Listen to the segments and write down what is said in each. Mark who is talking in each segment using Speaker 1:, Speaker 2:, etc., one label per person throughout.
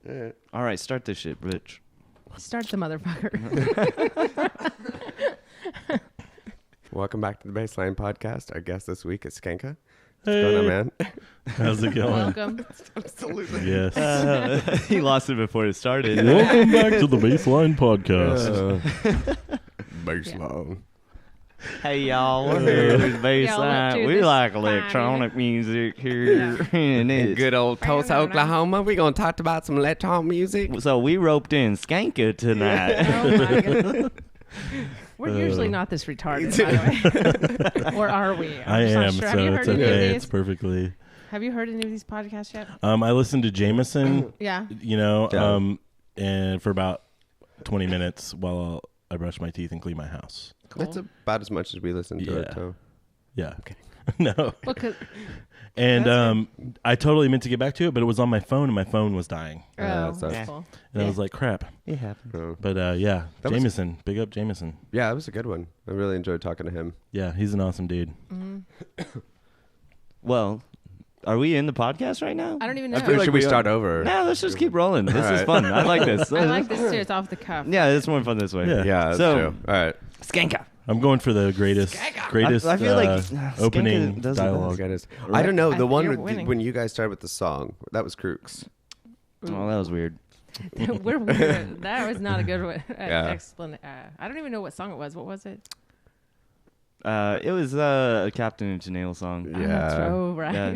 Speaker 1: All right, start this shit, Rich.
Speaker 2: Start the motherfucker.
Speaker 3: Welcome back to the Bassline podcast. Our guest this week is Skanka. What's
Speaker 4: Hey.
Speaker 3: going on, man?
Speaker 4: How's it going?
Speaker 2: Welcome.
Speaker 3: Absolutely.
Speaker 4: Yes.
Speaker 1: He lost it before it started.
Speaker 4: Welcome back to the Bassline podcast.
Speaker 3: Bassline.
Speaker 1: Hey, y'all. We're here with
Speaker 2: Y'all
Speaker 1: Bassline.
Speaker 2: up to
Speaker 1: We
Speaker 2: this
Speaker 1: like
Speaker 2: fine
Speaker 1: electronic music here. And
Speaker 3: In
Speaker 1: it's-
Speaker 3: good old Tulsa, Oklahoma, we're going to talk about some electronic music.
Speaker 1: So we roped in Skanka tonight.
Speaker 2: Oh my God. We're usually not this retarded, by the way. Or are we?
Speaker 4: I
Speaker 2: just not
Speaker 4: am,
Speaker 2: sure. Have
Speaker 4: so
Speaker 2: you
Speaker 4: it's
Speaker 2: heard any of
Speaker 4: okay.
Speaker 2: these?
Speaker 4: It's perfectly.
Speaker 2: Have you heard any of these podcasts yet?
Speaker 4: I listened to Jameson,
Speaker 2: Yeah.
Speaker 4: and for about 20 minutes while I brush my teeth and clean my house.
Speaker 2: Cool.
Speaker 3: That's about as much as we listen to it,
Speaker 4: Yeah.
Speaker 3: so.
Speaker 4: Yeah. No.
Speaker 2: Well, 'cause-
Speaker 4: And I totally meant to get back to it, but it was on my phone, and my phone was dying.
Speaker 2: that's
Speaker 3: sucks.
Speaker 2: cool.
Speaker 4: And I was like, crap.
Speaker 1: It happened.
Speaker 3: Oh.
Speaker 4: But
Speaker 3: That was-
Speaker 4: Jameson. Big up Jameson.
Speaker 3: Yeah, that was a good one. I really enjoyed talking to him.
Speaker 4: Yeah, he's an awesome dude.
Speaker 1: Well, are we in the podcast right now?
Speaker 2: I don't even know.
Speaker 3: Should we start over?
Speaker 1: No, let's just keep rolling. This
Speaker 3: All
Speaker 1: is
Speaker 3: right.
Speaker 1: fun. I like this.
Speaker 2: I like this too. It's off the cuff.
Speaker 1: Yeah, it's more fun this way.
Speaker 4: Yeah.
Speaker 3: Yeah, that's
Speaker 1: So-
Speaker 3: true. All right.
Speaker 1: Skanka.
Speaker 4: I'm going for the greatest
Speaker 1: I feel like Skanka
Speaker 4: opening
Speaker 1: does the
Speaker 4: dialogue.
Speaker 3: I don't know. The one
Speaker 2: You're
Speaker 3: with-
Speaker 2: winning.
Speaker 3: when you guys started with the song, that was Crooks.
Speaker 1: Oh, that was weird.
Speaker 2: We're weird. That was not a good one.
Speaker 3: Yeah.
Speaker 2: Explanation. I don't even know what song it was. What was it?
Speaker 1: It was a Captain and Janelle song.
Speaker 3: Yeah.
Speaker 2: That's right.
Speaker 1: Yeah.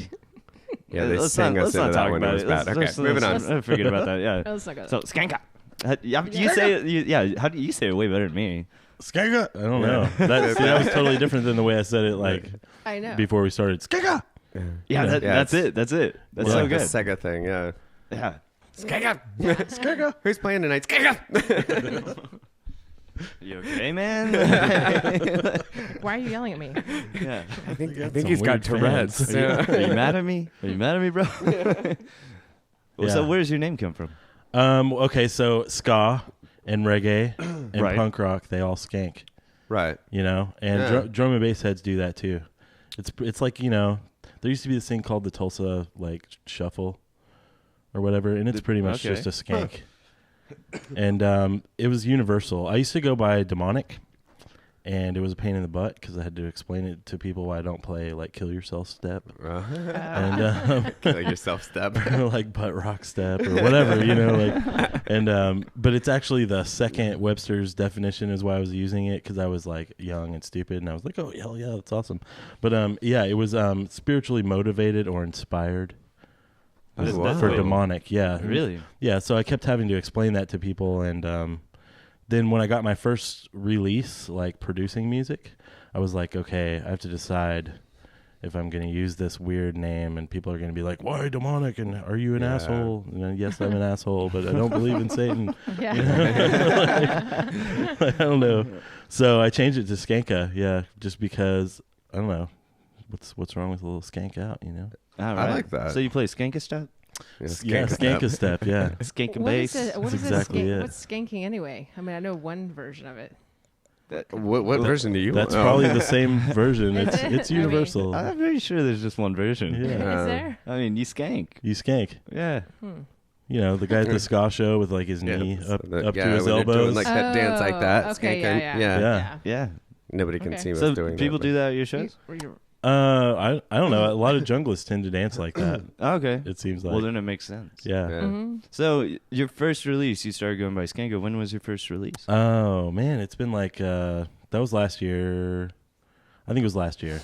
Speaker 3: Yeah, they
Speaker 1: Let's
Speaker 3: sang
Speaker 1: not-
Speaker 3: us
Speaker 1: let's not
Speaker 3: into that
Speaker 1: talk
Speaker 3: one. It
Speaker 1: about
Speaker 3: was
Speaker 1: it.
Speaker 3: bad.
Speaker 1: Let's-
Speaker 3: Okay,
Speaker 1: let's-
Speaker 3: moving on.
Speaker 1: let's forget about that. Yeah.
Speaker 2: Let's not go
Speaker 1: So
Speaker 2: there.
Speaker 1: Skanka. You say it. Yeah. How do you say it? Way better than me.
Speaker 4: Skanka? I don't know. That was totally different than the way I said it like
Speaker 2: I know.
Speaker 4: before we started. Skanka!
Speaker 1: Yeah,
Speaker 3: Yeah,
Speaker 1: that's
Speaker 3: it's-
Speaker 1: it. That's it. That's
Speaker 3: It's
Speaker 1: so
Speaker 3: like
Speaker 1: good.
Speaker 3: the Sega thing, yeah.
Speaker 1: Yeah.
Speaker 3: Skanka! Skanka! Who's playing tonight? Skanka!
Speaker 1: You okay, man?
Speaker 2: Why are you yelling at me?
Speaker 1: Yeah.
Speaker 3: I think
Speaker 4: some
Speaker 3: he's got
Speaker 4: weird
Speaker 3: Tourette's.
Speaker 4: fans.
Speaker 1: Are you mad at me? Are you mad at me, bro? Well, so
Speaker 4: Yeah.
Speaker 1: where does your name come from?
Speaker 4: Okay, so ska and reggae and
Speaker 1: Right.
Speaker 4: punk rock, they all skank,
Speaker 3: Right.
Speaker 4: you know? And
Speaker 3: Yeah.
Speaker 4: drum and bass heads do that too. It's like, you know, there used to be this thing called the Tulsa like shuffle or whatever, and it's pretty much
Speaker 1: okay.
Speaker 4: just a skank. And it was universal. I used to go by Demonic, and it was a pain in the butt because I had to explain it to people why I don't play like Kill Yourself Step and
Speaker 3: Kill yourself step.
Speaker 4: or like butt rock step or whatever, you know, like, and but it's actually the second Webster's definition is why I was using it, because I was like young and stupid, and I was like, oh hell yeah, that's awesome. But yeah, it was spiritually motivated or inspired
Speaker 1: What is
Speaker 3: Wow.
Speaker 1: that?
Speaker 4: for demonic. Yeah,
Speaker 1: Really?
Speaker 4: yeah. So I kept having to explain that to people, and then when I got my first release, like producing music, I was like, okay, I have to decide if I'm going to use this weird name, and people are going to be like, why demonic? And are you an
Speaker 3: Yeah.
Speaker 4: asshole? And then, yes, I'm an asshole, but I don't believe in Satan.
Speaker 2: Yeah.
Speaker 4: I don't know. So I changed it to Skanka, yeah, just because, I don't know, what's wrong with a little skank out, you know?
Speaker 1: All
Speaker 3: I like that.
Speaker 1: So you play Skanka Step?
Speaker 3: Yeah,
Speaker 4: Yeah, Skanka step, yeah.
Speaker 1: Skank and
Speaker 2: What
Speaker 1: bass?
Speaker 2: is it? What
Speaker 4: That's
Speaker 2: is
Speaker 4: exactly
Speaker 2: skank?
Speaker 4: it.
Speaker 2: What's skanking anyway? I mean, I know one version of it.
Speaker 3: What version do you
Speaker 4: That's
Speaker 3: want?
Speaker 4: probably the same version.
Speaker 2: Is
Speaker 4: It's
Speaker 2: it?
Speaker 4: it's
Speaker 2: I mean-
Speaker 4: universal.
Speaker 1: I'm pretty sure there's just one version.
Speaker 4: Yeah.
Speaker 2: Is there?
Speaker 1: I mean, you skank.
Speaker 4: You skank.
Speaker 1: Yeah.
Speaker 4: You know, the guy at the ska show with like his knee up to his
Speaker 3: when they're doing
Speaker 4: elbows.
Speaker 3: like that dance like that.
Speaker 2: Oh, okay,
Speaker 3: skanking.
Speaker 2: yeah.
Speaker 4: Yeah.
Speaker 1: Yeah.
Speaker 3: Nobody can
Speaker 2: Okay.
Speaker 3: see us
Speaker 1: So
Speaker 3: doing
Speaker 1: people
Speaker 3: that.
Speaker 1: do that at your shows?
Speaker 4: I don't know. A lot of junglers tend to dance like that.
Speaker 1: Oh, okay.
Speaker 4: It seems like.
Speaker 1: Well, then it makes sense.
Speaker 4: Yeah.
Speaker 3: Yeah.
Speaker 2: Mm-hmm.
Speaker 1: So your first release, you started going by Skanka. When was your first release?
Speaker 4: Oh man, it's been like that was last year. I think it was last year.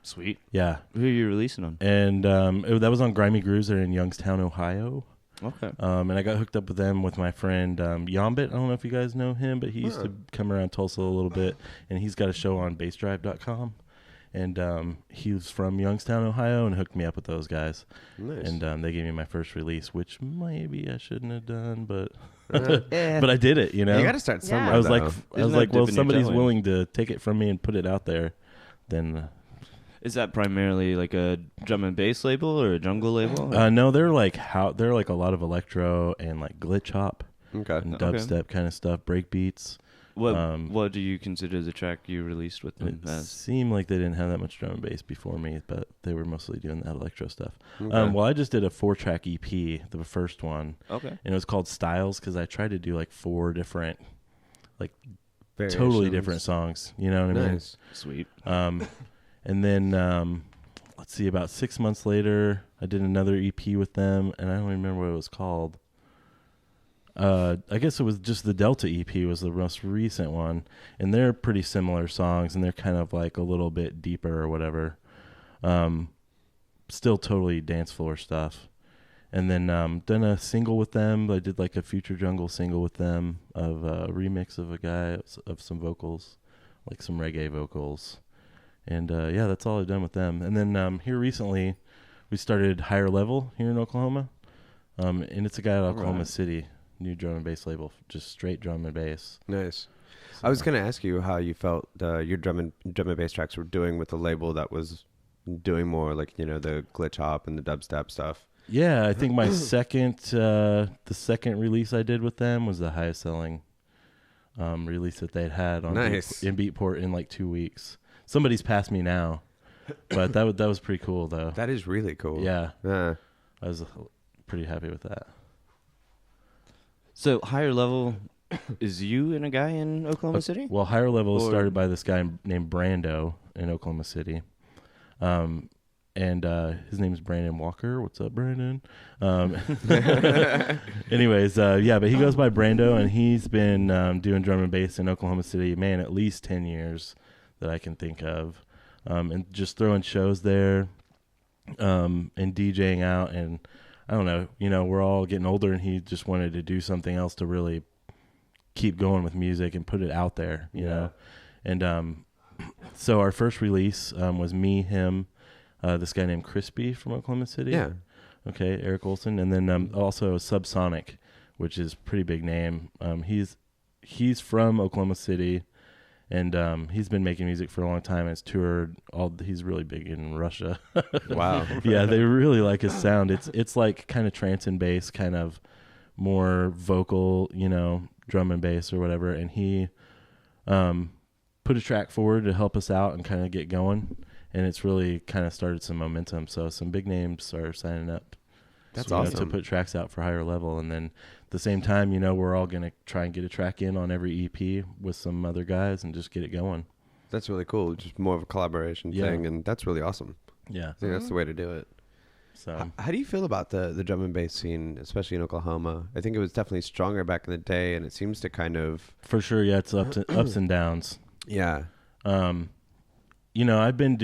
Speaker 1: Sweet.
Speaker 4: Yeah,
Speaker 1: Who are you releasing on?
Speaker 4: and that was on Grimy Grooves. They're in Youngstown, Ohio.
Speaker 1: Okay.
Speaker 4: And I got hooked up with them with my friend Yombit. I don't know if you guys know him, but he used to come around Tulsa a little bit, and he's got a show on bassdrive.com. And he was from Youngstown, Ohio, and hooked me up with those guys.
Speaker 3: Nice.
Speaker 4: And they gave me my first release, which maybe I shouldn't have done, but
Speaker 1: Yeah.
Speaker 4: but I did it. You know,
Speaker 3: You got to start somewhere.
Speaker 4: I was
Speaker 3: though.
Speaker 4: like,
Speaker 1: There's no
Speaker 4: well,
Speaker 1: dip in your
Speaker 4: somebody's
Speaker 1: toe in.
Speaker 4: willing to take it from me and put it out there, then.
Speaker 1: Is that primarily like a drum and bass label or a jungle label?
Speaker 4: No, they're like a lot of electro and like glitch hop
Speaker 3: okay.
Speaker 4: and
Speaker 1: Okay.
Speaker 4: dubstep kind of stuff, break beats.
Speaker 1: What do you consider the track you released with them
Speaker 4: It
Speaker 1: as?
Speaker 4: seemed like they didn't have that much drum and bass before me, but they were mostly doing that electro stuff.
Speaker 3: Okay.
Speaker 4: Well, I just did a 4-track EP, the first one,
Speaker 1: Okay.
Speaker 4: and it was called Styles because I tried to do like 4 different, like totally
Speaker 3: Variations.
Speaker 4: different songs. You know what I mean?
Speaker 3: Nice.
Speaker 1: Sweet.
Speaker 4: And then let's see, about 6 months later, I did another EP with them, and I don't remember what it was called. I guess it was just the Delta EP was the most recent one, and they're pretty similar songs, and they're kind of like a little bit deeper or whatever. Still totally dance floor stuff. And then done a single with them. I did like a Future Jungle single with them of a remix of a guy of some vocals, like some reggae vocals. And yeah, that's all I've done with them. And then here recently, we started Higher Level here in Oklahoma, and it's a guy at Oklahoma City. New drum and bass label, just straight drum and bass.
Speaker 3: Nice.
Speaker 4: So,
Speaker 3: I was going to ask you how you felt your drum and bass tracks were doing with the label that was doing more like, the glitch hop and the dubstep stuff.
Speaker 4: yeah, I think my the second release I did with them was the highest selling release that they'd had on
Speaker 3: Nice.
Speaker 4: in Beatport in like 2 weeks. Somebody's passed me now, but that was pretty cool though.
Speaker 3: That is really cool.
Speaker 4: Yeah,
Speaker 3: Yeah.
Speaker 4: I was pretty happy with that.
Speaker 1: So Higher Level is you and a guy in Oklahoma City?
Speaker 4: Well, Higher Level was
Speaker 1: Or-
Speaker 4: started by this guy named Brando in Oklahoma City. And his name's Brandon Walker. What's up, Brandon? Anyways, yeah, but he goes by Brando, and he's been doing drum and bass in Oklahoma City, man, at least 10 years that I can think of. And just throwing shows there and DJing out, and I don't know, we're all getting older, and he just wanted to do something else to really keep going with music and put it out there, you know. And so our first release was me, him, this guy named Crispy from Oklahoma City.
Speaker 3: Yeah.
Speaker 4: Okay, Eric Olson, and then also Subsonic, which is a pretty big name. He's from Oklahoma City, and he's been making music for a long time. Has toured he's really big in Russia.
Speaker 3: Wow.
Speaker 4: Yeah, they really like his sound. It's like kind of trance and bass, kind of more vocal, drum and bass or whatever. And he put a track forward to help us out and kind of get going. And it's really kind of started some momentum. So some big names are signing up.
Speaker 3: That's
Speaker 4: to
Speaker 3: awesome.
Speaker 4: put tracks out for Higher Level. And then at the same time, we're all going to try and get a track in on every EP with some other guys and just get it going.
Speaker 3: That's really cool. Just more of a collaboration thing, and that's really awesome.
Speaker 4: Yeah.
Speaker 3: I think that's the way to do it.
Speaker 4: So
Speaker 3: How do you feel about the drum and bass scene, especially in Oklahoma? I think it was definitely stronger back in the day, and it seems to kind of...
Speaker 4: for sure, yeah, it's ups and downs.
Speaker 3: Yeah.
Speaker 4: I've been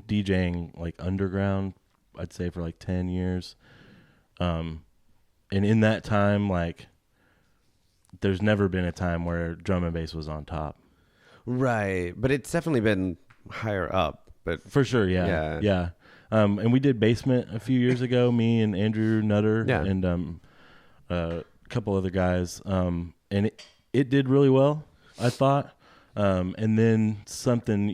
Speaker 4: DJing like underground, I'd say for like 10 years. And in that time, like there's never been a time where drum and bass was on top.
Speaker 3: Right. But it's definitely been higher up. But
Speaker 4: For sure, yeah. Yeah. And we did Basement a few years ago, me and Andrew Nutter and a couple other guys. And it did really well, I thought. And then something,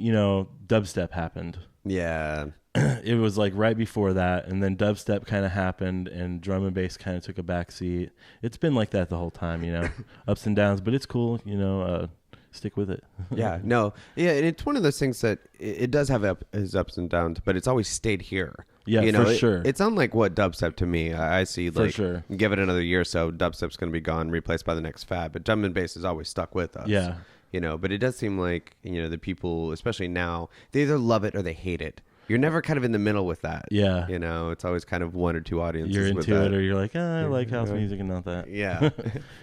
Speaker 4: dubstep happened.
Speaker 3: yeah.
Speaker 4: It was like right before that, and then dubstep kind of happened, and drum and bass kind of took a back seat. It's been like that the whole time, ups and downs, but it's cool, stick with it.
Speaker 3: Yeah. No. Yeah, and it's one of those things that it does have its ups and downs, but it's always stayed here.
Speaker 4: Yeah, for sure.
Speaker 3: It's unlike what dubstep to me. I see,
Speaker 4: For
Speaker 3: like,
Speaker 4: sure.
Speaker 3: give it another year or so, dubstep's going to be gone, replaced by the next fad. But drum and bass is always stuck with us.
Speaker 4: Yeah.
Speaker 3: But it does seem like, the people, especially now, they either love it or they hate it. You're never kind of in the middle with that.
Speaker 4: Yeah.
Speaker 3: It's always kind of one or two audiences.
Speaker 4: You're
Speaker 3: with
Speaker 4: into
Speaker 3: that.
Speaker 4: it, or you're like, I like house music and not that.
Speaker 3: Yeah.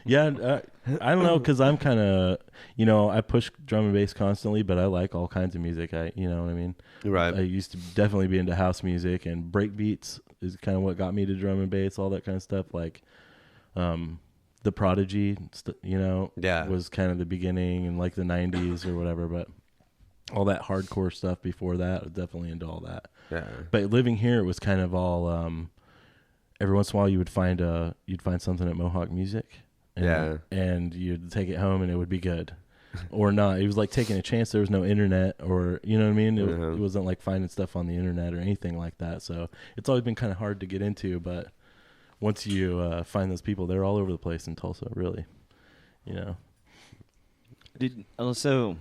Speaker 4: Yeah, I don't know, because I'm kind of, I push drum and bass constantly, but I like all kinds of music. You know what I mean?
Speaker 3: Right.
Speaker 4: I used to definitely be into house music, and break beats is kind of what got me to drum and bass, all that kind of stuff. Like, The Prodigy,
Speaker 3: Yeah.
Speaker 4: was kind of the beginning in like the 90s or whatever, but all that hardcore stuff before that, I was definitely into all that.
Speaker 3: Yeah.
Speaker 4: But living here, it was kind of all, every once in a while you'd find something at Mohawk Music. And you'd take it home and it would be good. Or not. It was like taking a chance. There was no internet, or, you know what I mean? It wasn't like finding stuff on the internet or anything like that. So it's always been kind of hard to get into, but once you find those people, they're all over the place in Tulsa, really,
Speaker 1: So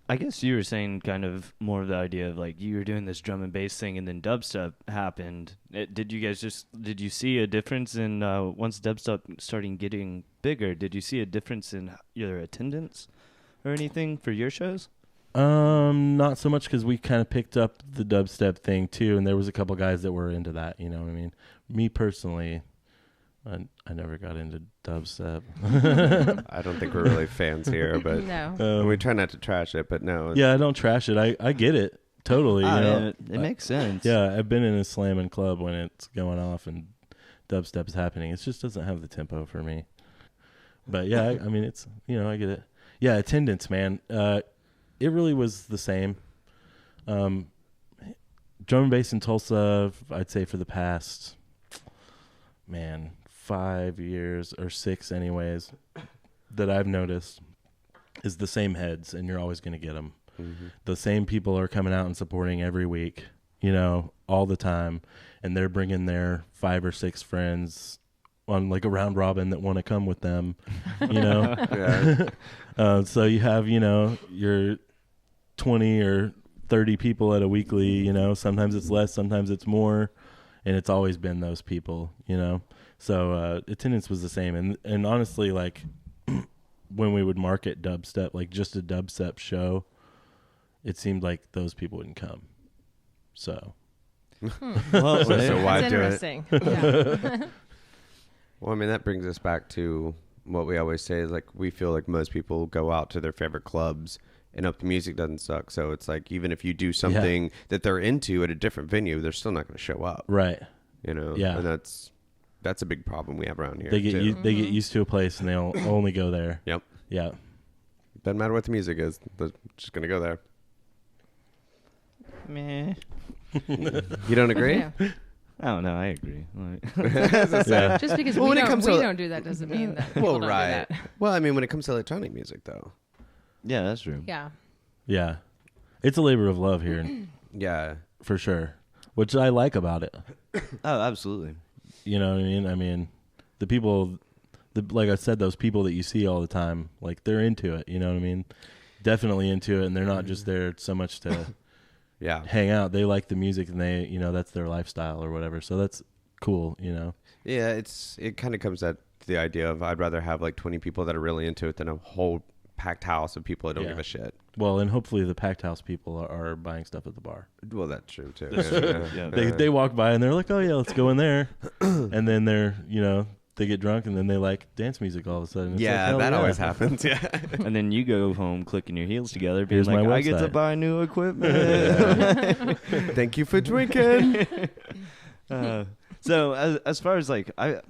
Speaker 1: I guess you were saying kind of more of the idea of like you were doing this drum and bass thing, and then dubstep happened. Did you see a difference in once dubstep started getting bigger? Did you see a difference in your attendance or anything for your shows?
Speaker 4: Not so much because we kind of picked up the dubstep thing too, and there was a couple guys that were into that. You know what I mean? Me personally, I never got into dubstep.
Speaker 3: I don't think we're really fans here, but
Speaker 2: No.
Speaker 3: we try not to trash it. But no,
Speaker 4: Yeah, I don't trash it. I get it totally. You know,
Speaker 1: it makes sense.
Speaker 4: Yeah, I've been in a slamming club when it's going off and dubstep's happening. It just doesn't have the tempo for me. But yeah, I mean, it's, you know, I get it. Yeah, attendance, man. It really was the same. Drum and bass in Tulsa, I'd say for the past, 5 years or 6 anyways, that I've noticed is the same heads, and you're always going to get them.
Speaker 3: Mm-hmm.
Speaker 4: The same people are coming out and supporting every week, you know, all the time, and they're bringing their 5 or 6 friends on like a round robin that want to come with them, you know.
Speaker 3: Yeah.
Speaker 4: So you have, you know, your 20 or 30 people at a weekly, you know, sometimes it's less, sometimes it's more, and it's always been those people, you know. So attendance was the same, and honestly, like when we would market dubstep, like just a dubstep show, it seemed like those people wouldn't come. So
Speaker 1: Well,
Speaker 3: So why
Speaker 2: That's
Speaker 3: do it?
Speaker 2: interesting. Yeah.
Speaker 3: Well, I mean, that brings us back to what we always say is like we feel like most people go out to their favorite clubs and if the music doesn't suck. So it's like even if you do something that they're into at a different venue, they're still not going to show up.
Speaker 4: right.
Speaker 3: You know?
Speaker 4: Yeah.
Speaker 3: And that's a big problem we have around here.
Speaker 4: They get
Speaker 3: too.
Speaker 4: they get used to a place and they'll only go there.
Speaker 3: Yep.
Speaker 4: Yeah.
Speaker 3: Doesn't matter what the music is. They're just going to go there.
Speaker 1: meh.
Speaker 3: You don't agree?
Speaker 2: Yeah.
Speaker 1: I don't know. I agree. Like,
Speaker 4: Yeah.
Speaker 2: Just because
Speaker 3: Well,
Speaker 2: we
Speaker 3: when it
Speaker 2: don't,
Speaker 3: comes
Speaker 2: we
Speaker 3: to-
Speaker 2: don't do that doesn't mean that people
Speaker 3: Well,
Speaker 2: don't do
Speaker 3: right.
Speaker 2: that.
Speaker 3: Well, I mean, when it comes to electronic music, though.
Speaker 1: yeah, that's true.
Speaker 2: Yeah.
Speaker 4: Yeah. It's a labor of love here,
Speaker 3: Yeah.
Speaker 4: for sure, which I like about it.
Speaker 1: Oh, absolutely.
Speaker 4: You know what I mean? I mean, the people, like I said, those people that you see all the time, like they're into it. You know what I mean? Definitely into it, and they're not just there so much to
Speaker 3: Yeah.
Speaker 4: hang out. They like the music, and they, you know, that's their lifestyle or whatever. So that's cool. You know?
Speaker 3: Yeah, it kind of comes at the idea of I'd rather have like 20 people that are really into it than a whole packed house of people that don't
Speaker 4: Yeah.
Speaker 3: give a shit.
Speaker 4: Well, and hopefully the packed house people are buying stuff at the bar.
Speaker 3: Well, that's true too.
Speaker 1: That's
Speaker 3: Yeah,
Speaker 1: true,
Speaker 3: yeah.
Speaker 1: yeah.
Speaker 4: They walk by and they're like, oh yeah, let's go in there, and then they're, you know, they get drunk and then they like dance music all of a sudden. It's like,
Speaker 3: Yeah,
Speaker 4: hell
Speaker 3: that
Speaker 4: yeah.
Speaker 3: always happens. Yeah.
Speaker 1: And then you go home clicking your heels together, being
Speaker 4: Here's
Speaker 1: like,
Speaker 4: my
Speaker 1: I get to
Speaker 4: website.
Speaker 1: buy new equipment.
Speaker 3: Thank you for drinking.
Speaker 1: So as far as like I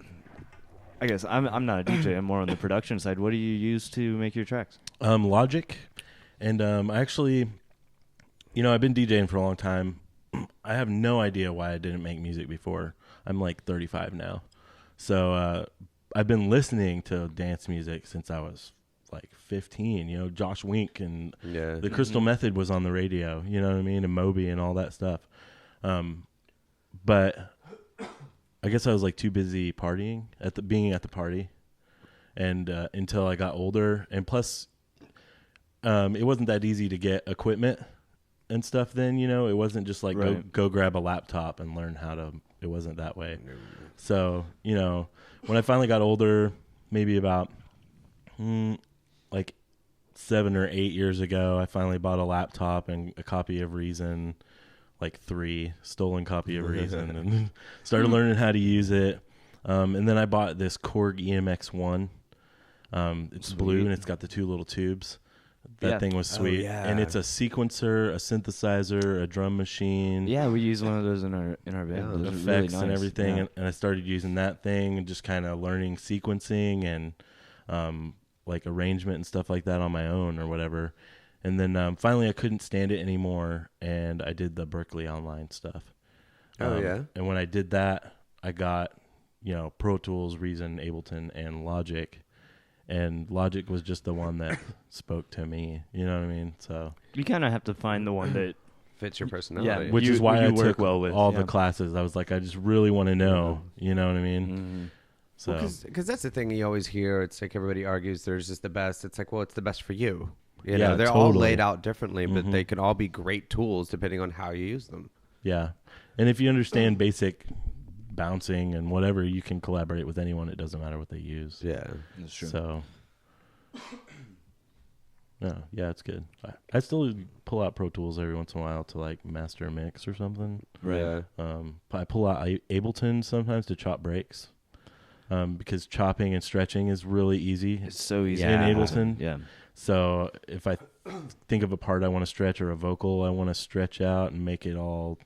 Speaker 1: guess I'm not a DJ. I'm more on the production side. What do you use to make your tracks?
Speaker 4: Logic, and I actually, you know, I've been DJing for a long time. I have no idea why I didn't make music before. I'm like 35 now, so I've been listening to dance music since I was like 15. You know, Josh Wink and
Speaker 3: Yeah.
Speaker 4: the Crystal Method was on the radio. You know what I mean, and Moby and all that stuff. But I guess I was like too busy partying being at the party, and until I got older, and plus, it wasn't that easy to get equipment and stuff. Then, you know, it wasn't just like
Speaker 1: Right.
Speaker 4: go grab a laptop and learn how to. It wasn't that way. So, you know, when I finally got older, maybe about like 7 or 8 years ago, I finally bought a laptop and a copy of Reason. Like 3 stolen copy of Reason, and started learning how to use it. And then I bought this Korg EMX1. It's blue and it's got the 2 little tubes. That
Speaker 1: Yeah.
Speaker 4: thing was
Speaker 3: Oh,
Speaker 4: sweet.
Speaker 3: yeah.
Speaker 4: And it's a sequencer, a synthesizer, a drum machine,
Speaker 1: Yeah, we use one of those in our band.
Speaker 3: Yeah,
Speaker 1: Those are
Speaker 4: effects
Speaker 1: really
Speaker 4: and
Speaker 1: nice.
Speaker 4: everything.
Speaker 1: Yeah.
Speaker 4: And I started using that thing and just kind of learning sequencing and like arrangement and stuff like that on my own or whatever. And then finally I couldn't stand it anymore, and I did the Berkeley Online stuff.
Speaker 3: Oh, yeah?
Speaker 4: And when I did that, I got, you know, Pro Tools, Reason, Ableton, and Logic. And Logic was just the one that spoke to me. You know what I mean? So,
Speaker 1: You kind of have to find the one that
Speaker 3: Fits your personality.
Speaker 4: which
Speaker 1: You-
Speaker 4: is why
Speaker 1: you
Speaker 4: I
Speaker 1: work
Speaker 4: took
Speaker 1: well with,
Speaker 4: all
Speaker 1: yeah.
Speaker 4: the classes. I was like, I just really want to know. You know what I mean? So
Speaker 3: because that's the thing you always hear. It's like everybody argues theirs is the best. It's like, well, it's the best for you. You
Speaker 4: Yeah,
Speaker 3: know, they're all
Speaker 4: totally.
Speaker 3: laid out differently, but
Speaker 4: Mhm.
Speaker 3: they can all be great tools depending on how you use them.
Speaker 4: yeah, and if you understand basic bouncing and whatever, you can collaborate with anyone. It doesn't matter what they use.
Speaker 3: Yeah.
Speaker 1: That's true.
Speaker 4: So, no, yeah, it's good. I still pull out Pro Tools every once in a while to like master a mix or something.
Speaker 1: Right.
Speaker 3: Yeah.
Speaker 4: I pull out Ableton sometimes to chop breaks, because chopping and stretching is really easy.
Speaker 1: It's so easy.
Speaker 4: in Ableton.
Speaker 1: Yeah.
Speaker 4: So if I think of a part I want to stretch or a vocal I want to stretch out and make it all,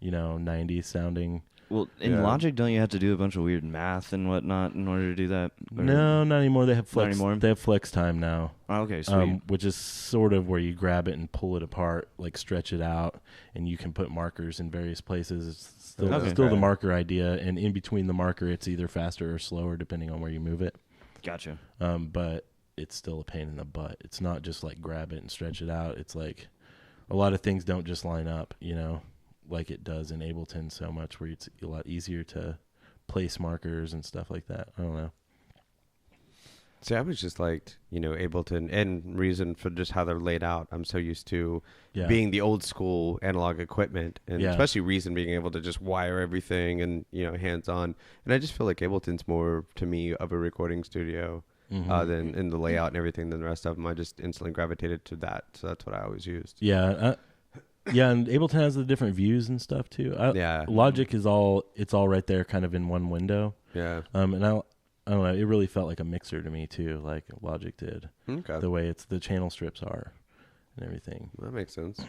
Speaker 4: 90s sounding.
Speaker 1: Well, in
Speaker 3: Yeah.
Speaker 1: Logic, don't you have to do a bunch of weird math and whatnot in order to do that? Or-
Speaker 4: No, not anymore. They have flex.
Speaker 1: anymore?
Speaker 4: They have flex time now.
Speaker 1: Oh, okay, sweet.
Speaker 4: Which is sort of where you grab it and pull it apart, like stretch it out, and you can put markers in various places. It's still,
Speaker 1: Okay.
Speaker 4: still the marker idea, and in between the marker, it's either faster or slower depending on where you move it.
Speaker 1: Gotcha.
Speaker 4: But it's still a pain in the butt. It's not just like grab it and stretch it out. It's like a lot of things don't just line up, like it does in Ableton so much, where it's a lot easier to place markers and stuff like that. I don't know.
Speaker 3: See, I was just liked, Ableton and Reason for just how they're laid out. I'm so used to
Speaker 4: Yeah.
Speaker 3: being the old school analog equipment, and
Speaker 4: Yeah.
Speaker 3: especially Reason being able to just wire everything and, hands on. And I just feel like Ableton's more to me of a recording studio than in the layout and everything than the rest of them. I just instantly gravitated to that. So that's what I always used.
Speaker 4: Yeah. Yeah, and Ableton has the different views and stuff too.
Speaker 3: Yeah.
Speaker 4: Logic is all right there, kind of in one window.
Speaker 3: Yeah.
Speaker 4: And I don't know. It really felt like a mixer to me too, like Logic did.
Speaker 3: Okay.
Speaker 4: The way the channel strips are and everything.
Speaker 3: That makes sense.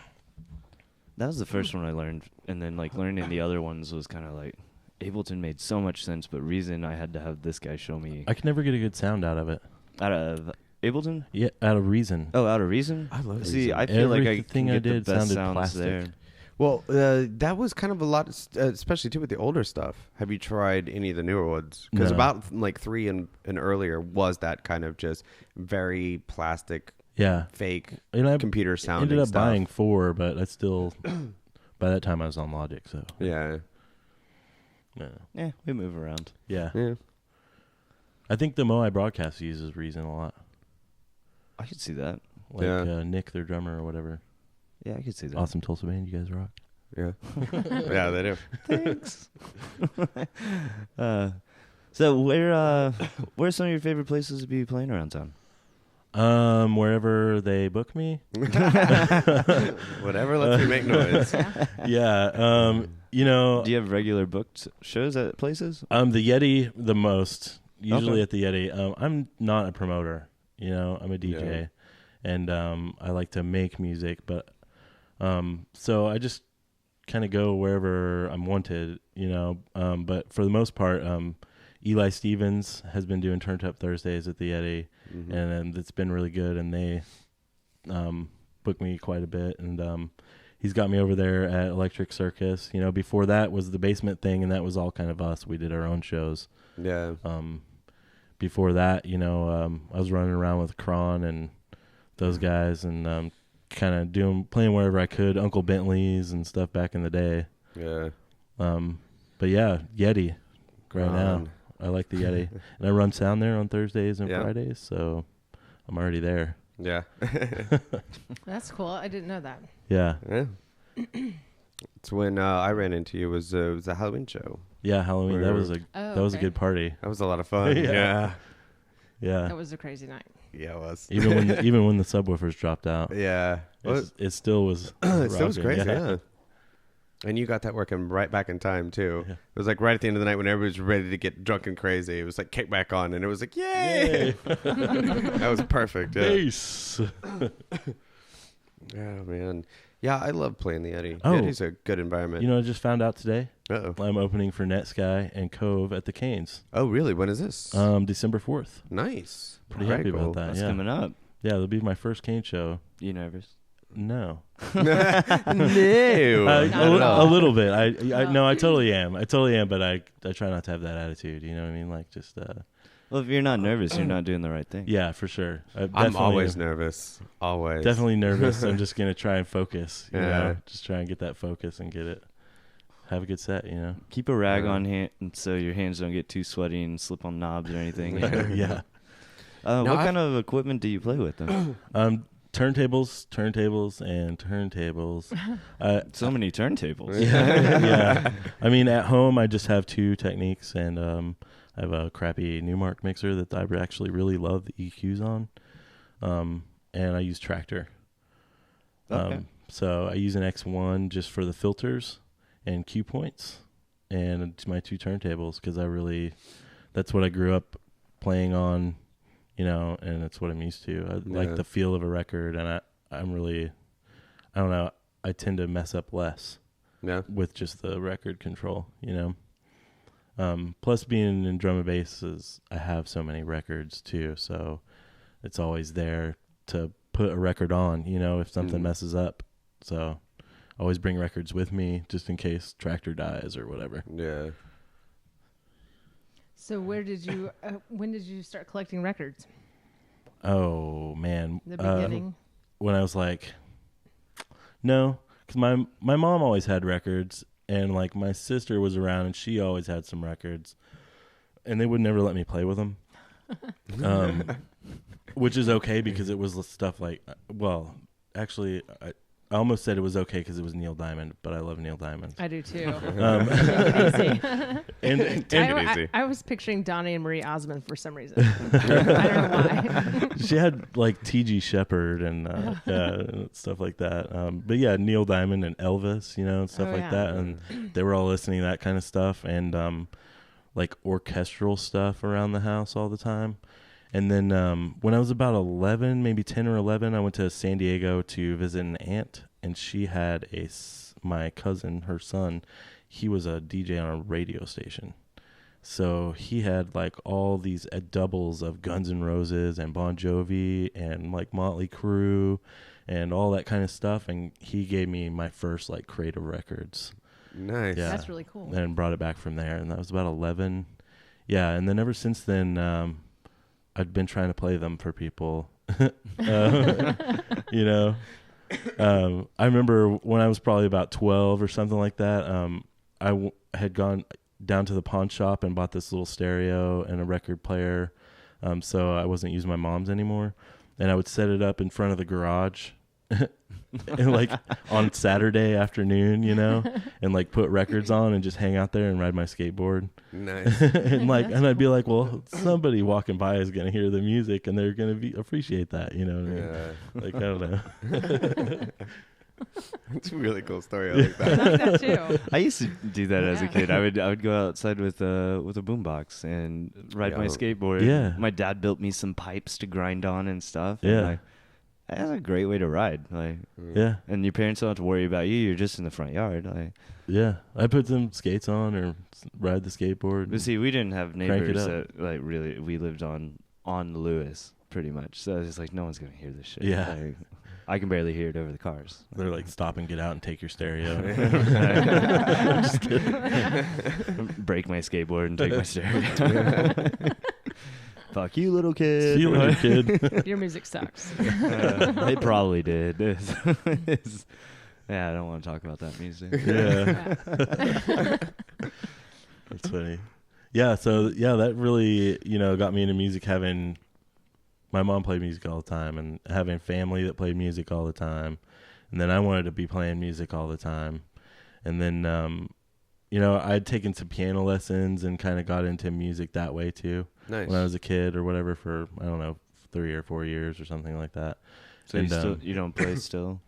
Speaker 1: That was the first one I learned, and then like learning the other ones was kind of like Ableton made so much sense, but Reason I had to have this guy show me
Speaker 4: I could never get a good sound out of it.
Speaker 1: out of Ableton.
Speaker 4: Yeah, out of Reason.
Speaker 1: Oh, out of Reason.
Speaker 3: I love
Speaker 1: See,
Speaker 3: Reason.
Speaker 1: I feel like I
Speaker 4: Everything
Speaker 1: can
Speaker 4: I
Speaker 1: get the
Speaker 4: did
Speaker 1: best
Speaker 4: sounded
Speaker 1: sounds
Speaker 4: plastic.
Speaker 1: there.
Speaker 3: Well, that was kind of a lot, especially too with the older stuff. Have you tried any of the newer ones? Because
Speaker 4: No.
Speaker 3: about like 3 and earlier was that kind of just very plastic,
Speaker 4: Yeah.
Speaker 3: fake
Speaker 4: And I
Speaker 3: computer sounding
Speaker 4: ended up
Speaker 3: stuff.
Speaker 4: buying 4, but I still, by that time I was on Logic, so.
Speaker 3: Yeah,
Speaker 1: Yeah, we move around.
Speaker 4: Yeah.
Speaker 3: yeah.
Speaker 4: I think the Moai broadcast uses Reason a lot.
Speaker 1: I could see that.
Speaker 4: Like
Speaker 3: Yeah.
Speaker 4: Nick, their drummer or whatever.
Speaker 1: Yeah, I could see that.
Speaker 4: Awesome Tulsa band, you guys rock.
Speaker 3: Yeah, yeah, they do.
Speaker 1: Thanks. So where's some of your favorite places to be playing around town?
Speaker 4: Wherever they book me.
Speaker 3: Whatever lets me make noise.
Speaker 4: Yeah.
Speaker 1: Do you have regular booked shows at places?
Speaker 4: The Yeti the most. Usually
Speaker 1: Okay.
Speaker 4: at the Yeti. I'm not a promoter. I'm a DJ, and I like to make music, but so I just kind of go wherever I'm wanted. But for the most part, Eli Stevens has been doing Turned Up Thursdays at the Yeti, and it's been really good, and they book me quite a bit, and he's got me over there at Electric Circus. Before that was the Basement Thing, and that was all kind of us. We did our own shows.
Speaker 3: Yeah.
Speaker 4: Before that, I was running around with Kron and those guys, and kind of playing wherever I could, Uncle Bentley's and stuff back in the day.
Speaker 3: Yeah.
Speaker 4: But yeah, Yeti right now.
Speaker 3: Ron.
Speaker 4: I like the Yeti, and I run sound there on Thursdays and
Speaker 3: Yeah.
Speaker 4: Fridays, so I'm already there.
Speaker 3: Yeah.
Speaker 2: That's cool. I didn't know that.
Speaker 4: Yeah,
Speaker 3: Yeah. It's when I ran into you. It was a Halloween show.
Speaker 4: yeah. Halloween.
Speaker 3: Where-
Speaker 4: That was a
Speaker 2: Okay.
Speaker 4: good party.
Speaker 3: That was a lot of fun.
Speaker 4: Yeah.
Speaker 3: Yeah.
Speaker 4: Yeah.
Speaker 2: That was a crazy night.
Speaker 3: Yeah, it was.
Speaker 4: even when the subwoofers dropped out,
Speaker 3: Yeah. Well,
Speaker 4: it still was.
Speaker 3: it still was
Speaker 4: rocking,
Speaker 3: crazy, yeah. And you got that working right back in time, too.
Speaker 4: Yeah.
Speaker 3: It was like right at the end of the night when everybody was ready to get drunk and crazy. It was like kick back on, and it was like, yay! That was perfect. Yeah.
Speaker 4: Bass.
Speaker 3: Yeah, man. Yeah, I love playing the Eddie.
Speaker 4: Oh.
Speaker 3: Eddie's a good environment.
Speaker 4: I just found out today.
Speaker 3: Uh-oh.
Speaker 4: I'm opening for Netsky and Cove at the Canes.
Speaker 3: Oh, really? When is this?
Speaker 4: December 4th.
Speaker 3: Nice.
Speaker 4: Pretty
Speaker 3: Very
Speaker 4: happy
Speaker 3: cool.
Speaker 4: about that.
Speaker 1: That's
Speaker 4: Yeah.
Speaker 1: coming up.
Speaker 4: Yeah, it'll be my first Cane show.
Speaker 1: You nervous?
Speaker 4: No.
Speaker 3: No.
Speaker 2: Not at all.
Speaker 4: A little bit. No, I totally am. But I try not to have that attitude. You know what I mean? Like just
Speaker 1: Well, if you're not nervous, you're not doing the right thing.
Speaker 4: yeah, for sure.
Speaker 3: I'm always nervous. Always.
Speaker 4: definitely nervous. I'm just gonna try and focus. You
Speaker 3: Yeah.
Speaker 4: know, just try and get that focus and get it have a good set, you know.
Speaker 1: Keep a rag on hand so your hands don't get too sweaty and slip on knobs or anything.
Speaker 4: Yeah.
Speaker 1: What kind of equipment do you play with them?
Speaker 4: Turntables, and turntables.
Speaker 1: So many turntables.
Speaker 4: Yeah. I mean, at home, I just have 2 techniques, and I have a crappy Newmark mixer that I actually really love the EQs on, and I use Tractor.
Speaker 1: Okay.
Speaker 4: So I use an X1 just for the filters and cue points, and it's my 2 turntables because that's what I grew up playing on, you know, and it's what I'm used to. I like the feel of a record, and I don't know, I tend to mess up less with just the record control, you know. Plus being in drum and bass I have so many records too, so it's always there to put a record on, you know, if something messes up. So I always bring records with me just in case Tractor dies or whatever.
Speaker 3: Yeah.
Speaker 2: So when did you start collecting records?
Speaker 4: Oh man.
Speaker 2: The beginning?
Speaker 4: When I was like, no, because my mom always had records, and like my sister was around and she always had some records, and they would never let me play with them. Which is okay because it was stuff like, well, actually, I almost said it was okay because it was Neil Diamond, but I love Neil Diamond.
Speaker 2: I do too. I was picturing Donnie and Marie Osmond for some reason. I don't know why.
Speaker 4: She had like T.G. Shepherd and stuff like that. But yeah, Neil Diamond and Elvis, you know, and stuff like that. And they were all listening to that kind of stuff, and like orchestral stuff around the house all the time. And then when I was about 11, maybe 10 or 11, I went to San Diego to visit an aunt, and she had my cousin, her son, he was a DJ on a radio station. So he had like all these doubles of Guns N' Roses and Bon Jovi and like Motley Crue and all that kind of stuff. And he gave me my first like crate of records.
Speaker 3: Nice.
Speaker 2: Yeah. That's really cool.
Speaker 4: And brought it back from there. And that was about 11. Yeah. And then ever since then, I'd been trying to play them for people, you know. I remember when I was probably about 12 or something like that, I had gone down to the pawn shop and bought this little stereo and a record player, so I wasn't using my mom's anymore. And I would set it up in front of the garage and like on Saturday afternoon, you know, and like put records on and just hang out there and ride my skateboard.
Speaker 3: Nice.
Speaker 4: and I'd be like, well, somebody walking by is going to hear the music and they're going to appreciate that, you know what I mean? Like, I don't know.
Speaker 3: It's a really cool story. I like that.
Speaker 2: I like that too.
Speaker 1: I used to do that as a kid. I would go outside with a boombox and ride my skateboard.
Speaker 4: Yeah.
Speaker 1: My dad built me some pipes to grind on and stuff.
Speaker 4: Yeah.
Speaker 1: And that's a great way to ride. Like,
Speaker 4: yeah.
Speaker 1: And your parents don't have to worry about you. You're just in the front yard. Like,
Speaker 4: yeah. I put some skates on or ride the skateboard.
Speaker 1: But see, we didn't have neighbors that like really. We lived on Lewis pretty much. So it's just like no one's gonna hear this shit.
Speaker 4: Yeah.
Speaker 1: Like, I can barely hear it over the cars.
Speaker 4: They're like, stop and get out and take your stereo.
Speaker 1: Just kidding. Break my skateboard and take my stereo. Fuck you, little kid.
Speaker 4: See you later, kid.
Speaker 2: Your music sucks.
Speaker 1: They probably did. Yeah, I don't want to talk about that music.
Speaker 4: Yeah. That's funny. Yeah, so yeah, that really, you know, got me into music. Having my mom played music all the time, and having family that played music all the time, and then I wanted to be playing music all the time, and then you know, I'd taken some piano lessons and kind of got into music that way too.
Speaker 3: Nice.
Speaker 4: When I was a kid or whatever, for I don't know, 3 or 4 years or something like that.
Speaker 1: So and, you don't play still?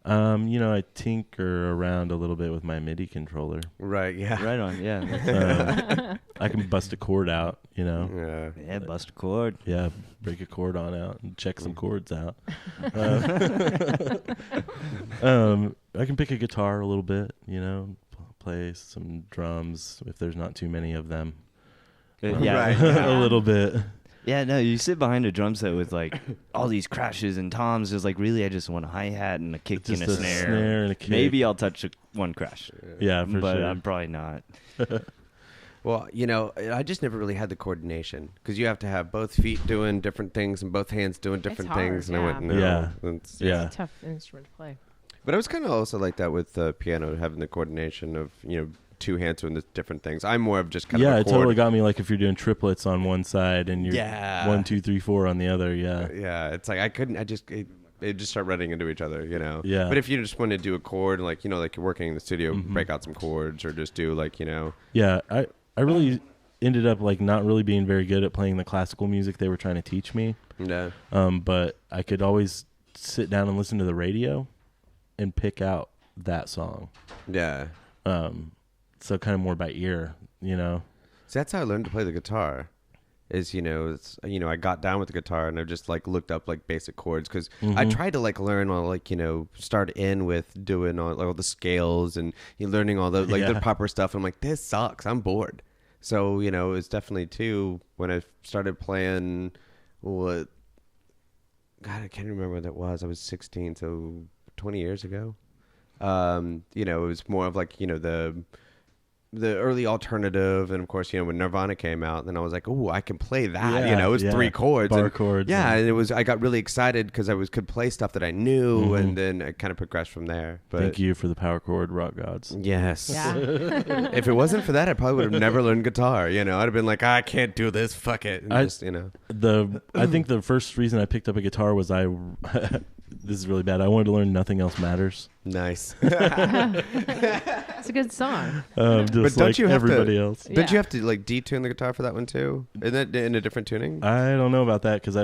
Speaker 4: You know, I tinker around a little bit with my MIDI controller.
Speaker 3: Right, yeah.
Speaker 1: Right on, yeah.
Speaker 4: I can bust a chord out, you know.
Speaker 3: Yeah.
Speaker 1: Yeah, bust a chord.
Speaker 4: Yeah, break a chord on out and check some chords out. I can pick a guitar a little bit, you know, play some drums if there's not too many of them.
Speaker 1: Yeah.
Speaker 3: Right.
Speaker 4: A little bit.
Speaker 1: Yeah, no, you sit behind a drum set with like all these crashes and toms. It's like, really, I just want a hi-hat and a kick
Speaker 4: Just
Speaker 1: and a
Speaker 4: snare and a kick.
Speaker 1: Maybe I'll touch one crash.
Speaker 4: Yeah, for
Speaker 1: but
Speaker 4: sure.
Speaker 1: I'm probably not.
Speaker 3: Well, you know, I just never really had the coordination because you have to have both feet doing different things and both hands doing different
Speaker 2: hard,
Speaker 3: things. And
Speaker 2: yeah.
Speaker 3: I went, no.
Speaker 4: Yeah.
Speaker 3: It's
Speaker 4: Yeah.
Speaker 2: It's a tough instrument to play.
Speaker 3: But I was kind of also like that with the piano, having the coordination of, two hands doing the different things. I'm more of just kind of
Speaker 4: it totally got me. Like if you're doing triplets on one side and you're 1, 2, 3, 4 on the other.
Speaker 3: Yeah. It's like it just start running into each other,
Speaker 4: Yeah.
Speaker 3: But if you just want to do a chord, like like you're working in the studio, break out some chords, or just do like
Speaker 4: Yeah, I really ended up like not really being very good at playing the classical music they were trying to teach me.
Speaker 3: Yeah.
Speaker 4: But I could always sit down and listen to the radio and pick out that song.
Speaker 3: Yeah.
Speaker 4: So kind of more by ear,
Speaker 3: So that's how I learned to play the guitar. Is I got down with the guitar and I just like looked up like basic chords because I tried to like learn all like start in with doing all the scales and learning all the the proper stuff. I'm like, this sucks. I'm bored. So it's definitely too when I started playing God, I can't remember what that was. I was 16, so 20 years ago. It was more of like the early alternative, and of course when Nirvana came out, then I was like, oh, I can play that. It was 3 chords,
Speaker 4: bar chords,
Speaker 3: and it was. I got really excited because I could play stuff that I knew, and then it kind of progressed from there. But
Speaker 4: thank you for the power chord, rock gods.
Speaker 3: Yes.
Speaker 2: Yeah.
Speaker 3: If it wasn't for that, I probably would have never learned guitar. I'd have been like, I can't do this. Fuck it. And
Speaker 4: I think the first reason I picked up a guitar was this is really bad. I wanted to learn Nothing Else Matters.
Speaker 3: Nice.
Speaker 2: It's a good song.
Speaker 4: Just
Speaker 3: but don't
Speaker 4: like
Speaker 3: you have
Speaker 4: everybody
Speaker 3: to,
Speaker 4: else.
Speaker 3: Don't you have to like detune the guitar for that one too? Isn't that in a different tuning?
Speaker 4: I don't know about that because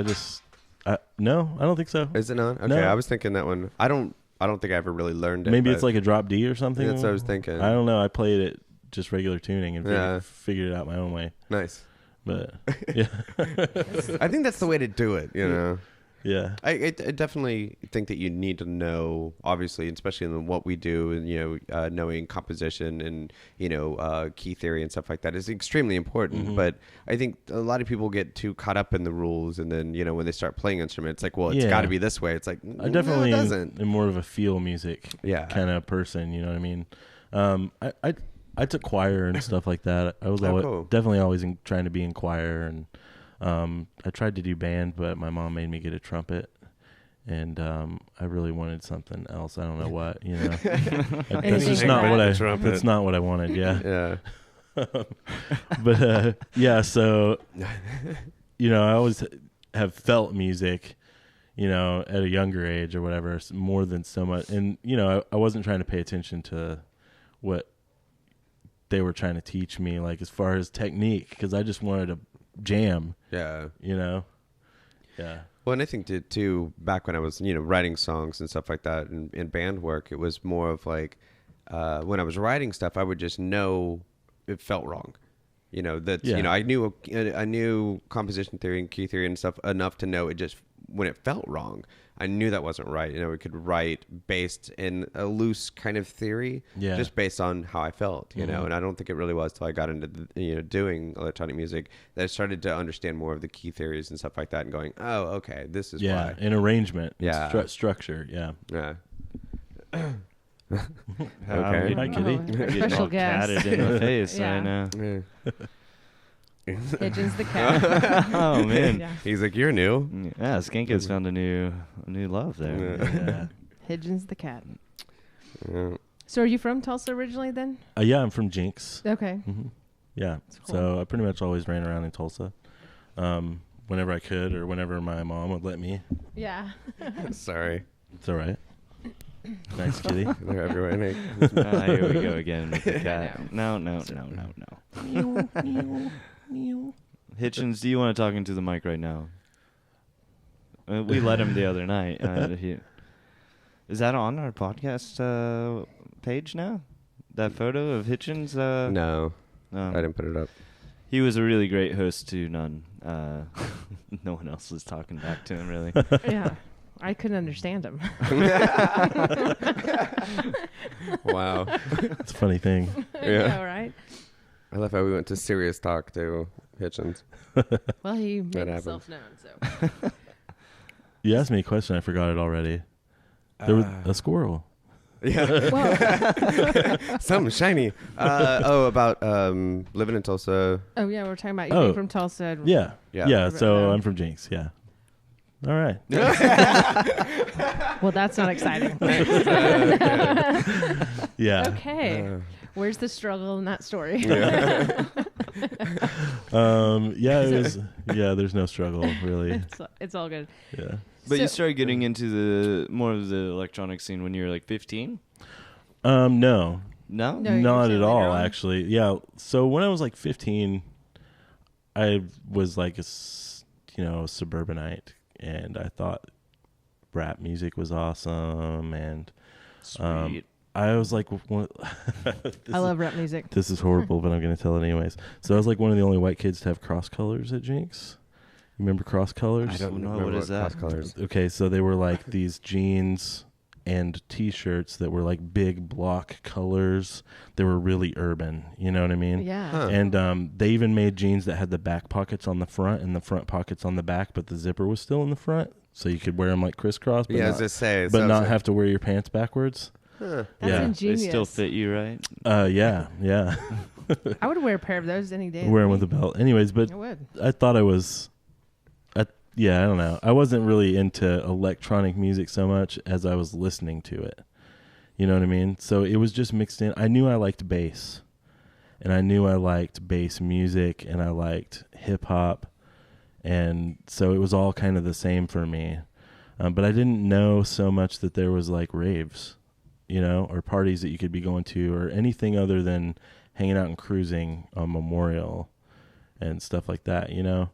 Speaker 4: no, I don't think so.
Speaker 3: Is it not? Okay,
Speaker 4: No.
Speaker 3: I was thinking that one. I don't think I ever really learned it.
Speaker 4: Maybe it's like a drop D or something.
Speaker 3: That's what I was thinking.
Speaker 4: I don't know. I played it just regular tuning and figured it out my own way.
Speaker 3: Nice.
Speaker 4: But yeah,
Speaker 3: I think that's the way to do it.
Speaker 4: yeah.
Speaker 3: I definitely think that you need to know, obviously, especially in what we do, and knowing composition and key theory and stuff like that is extremely important. But I think a lot of people get too caught up in the rules, and then when they start playing instruments, it's like, well, it's got to be this way. It's like,
Speaker 4: I definitely
Speaker 3: no, it doesn't.
Speaker 4: am more of a feel music kind of person. You know what I mean? I took choir and stuff like that. I was definitely always trying to be in choir, and I tried to do band, but my mom made me get a trumpet, and I really wanted something else. I don't know what, That's just not what that's not what I wanted. Yeah.
Speaker 3: Yeah.
Speaker 4: But so I always have felt music, at a younger age or whatever, more than so much. And I wasn't trying to pay attention to what they were trying to teach me, like as far as technique, because I just wanted to jam.
Speaker 3: Yeah.
Speaker 4: Yeah.
Speaker 3: Well, and I think too, back when I was, writing songs and stuff like that in band work, it was more of like, when I was writing stuff, I would just know it felt wrong. I knew composition theory and key theory and stuff enough to know it just, when it felt wrong, I knew that wasn't right. We could write based in a loose kind of theory, just based on how I felt, and I don't think it really was till I got into doing electronic music that I started to understand more of the key theories and stuff like that, and going, oh, okay, this is why.
Speaker 4: And arrangement, structure, yeah.
Speaker 3: Okay.
Speaker 4: Hi, Kitty.
Speaker 1: Getting
Speaker 2: Special
Speaker 1: all
Speaker 2: guest.
Speaker 1: catted in the face.
Speaker 2: Yeah.
Speaker 1: I know.
Speaker 3: Yeah.
Speaker 2: Hitchens the cat.
Speaker 1: Oh man.
Speaker 2: Yeah.
Speaker 3: He's like, you're new.
Speaker 1: Yeah, Skanka's found a new love there.
Speaker 4: Yeah.
Speaker 2: Hitchens the cat.
Speaker 3: Yeah.
Speaker 2: So are you from Tulsa originally then?
Speaker 4: Yeah, I'm from Jinx.
Speaker 2: Okay.
Speaker 4: Yeah.
Speaker 2: Cool.
Speaker 4: So I pretty much always ran around in Tulsa, whenever I could or whenever my mom would let me.
Speaker 2: Yeah.
Speaker 3: Sorry.
Speaker 4: It's all right. Nice, Kitty.
Speaker 3: They're everywhere.
Speaker 1: Here we go again with the cat. No. Hitchens, do you want to talk into the mic right now? We let him the other night. Is that on our podcast page now? That photo of Hitchens?
Speaker 3: No, I didn't put it up.
Speaker 1: He was a really great host to none. No one else was talking back to him, really.
Speaker 2: Yeah. I couldn't understand him.
Speaker 3: Wow.
Speaker 4: It's a funny thing.
Speaker 2: Yeah, right?
Speaker 3: I love how we went to serious talk to Hitchens.
Speaker 2: Well, he made
Speaker 3: That
Speaker 2: himself known, so.
Speaker 4: You asked me a question. I forgot it already. There was a squirrel.
Speaker 3: Yeah.
Speaker 2: Well,
Speaker 3: Something shiny. About living in Tulsa.
Speaker 2: oh, yeah, we're talking about you being from Tulsa.
Speaker 4: Yeah.
Speaker 3: Yeah.
Speaker 4: So I'm from Jinx. Yeah. All right.
Speaker 2: Well, that's not exciting.
Speaker 4: Yeah.
Speaker 2: Okay. Where's the struggle in that story?
Speaker 4: There's no struggle really.
Speaker 2: It's all good.
Speaker 4: Yeah.
Speaker 1: But you started getting into the more of the electronic scene when you were like 15?
Speaker 4: No.
Speaker 1: No?
Speaker 2: No, you were
Speaker 4: Not
Speaker 2: saying
Speaker 4: at
Speaker 2: later
Speaker 4: all,
Speaker 2: on?
Speaker 4: actually. Yeah. So when I was like 15, I was like a suburbanite, and I thought rap music was awesome, and
Speaker 1: Sweet.
Speaker 4: I was like,
Speaker 2: I love rap music.
Speaker 4: this is horrible, but I'm going to tell it anyways. So I was like one of the only white kids to have cross colors at Jinx. You remember cross colors?
Speaker 3: I don't
Speaker 1: know.
Speaker 3: know
Speaker 1: What is that?
Speaker 3: Cross colors.
Speaker 4: Okay, so they were like these jeans and T-shirts that were like big block colors. They were really urban. You know what I mean?
Speaker 2: Yeah.
Speaker 3: Huh.
Speaker 4: And they even made jeans that had the back pockets on the front and the front pockets on the back, but the zipper was still in the front, so you could wear them like crisscross, but
Speaker 3: Yeah, I
Speaker 4: not,
Speaker 3: was just saying.
Speaker 4: but not have to wear your pants backwards.
Speaker 3: Huh.
Speaker 2: That's
Speaker 4: yeah.
Speaker 2: ingenious.
Speaker 1: They still fit you, right?
Speaker 4: Yeah.
Speaker 2: I would wear a pair of those any day.
Speaker 4: Wear them with a belt. Anyways, but
Speaker 2: I would.
Speaker 4: I thought I was, I don't know. I wasn't really into electronic music so much as I was listening to it. You know what I mean? So it was just mixed in. I knew I liked bass, and I knew I liked bass music, and I liked hip hop, and so it was all kind of the same for me. But I didn't know so much that there was like raves, you know, or parties that you could be going to, or anything other than hanging out and cruising on Memorial and stuff like that, you know.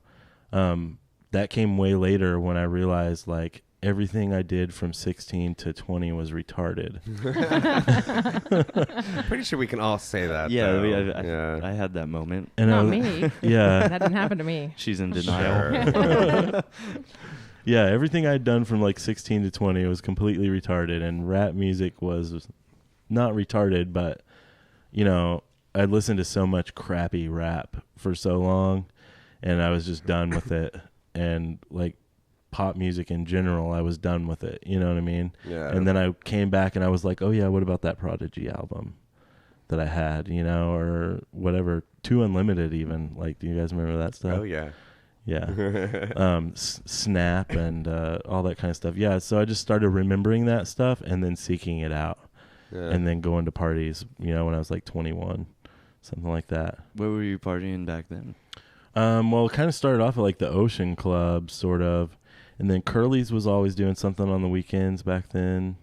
Speaker 4: That came way later when I realized like everything I did from 16 to 20 was retarded.
Speaker 3: Pretty sure we can all say that.
Speaker 1: Yeah,
Speaker 3: though.
Speaker 1: I had that moment.
Speaker 4: And
Speaker 2: Not
Speaker 4: I was,
Speaker 2: me.
Speaker 4: Yeah.
Speaker 2: That didn't happen to me.
Speaker 1: She's in denial.
Speaker 3: Sure.
Speaker 4: Yeah, everything I'd done from like 16 to 20 was completely retarded, and rap music was not retarded, but you know, I'd listened to so much crappy rap for so long, and I was just done with it. And like pop music in general, I was done with it. You know what I mean?
Speaker 3: Yeah.
Speaker 4: And then I came back and I was like, oh yeah, what about that Prodigy album that I had, you know, or whatever, Too Unlimited even. Like, do you guys remember that stuff?
Speaker 3: Oh yeah.
Speaker 4: Yeah. Snap and all that kind of stuff. Yeah, so I just started remembering that stuff and then seeking it out.
Speaker 3: Yeah.
Speaker 4: And then going to parties, you know, when I was like 21, something like that.
Speaker 1: Where were you partying back then?
Speaker 4: Well, it kind of started off at like the Ocean Club, sort of. And then Curly's was always doing something on the weekends back then.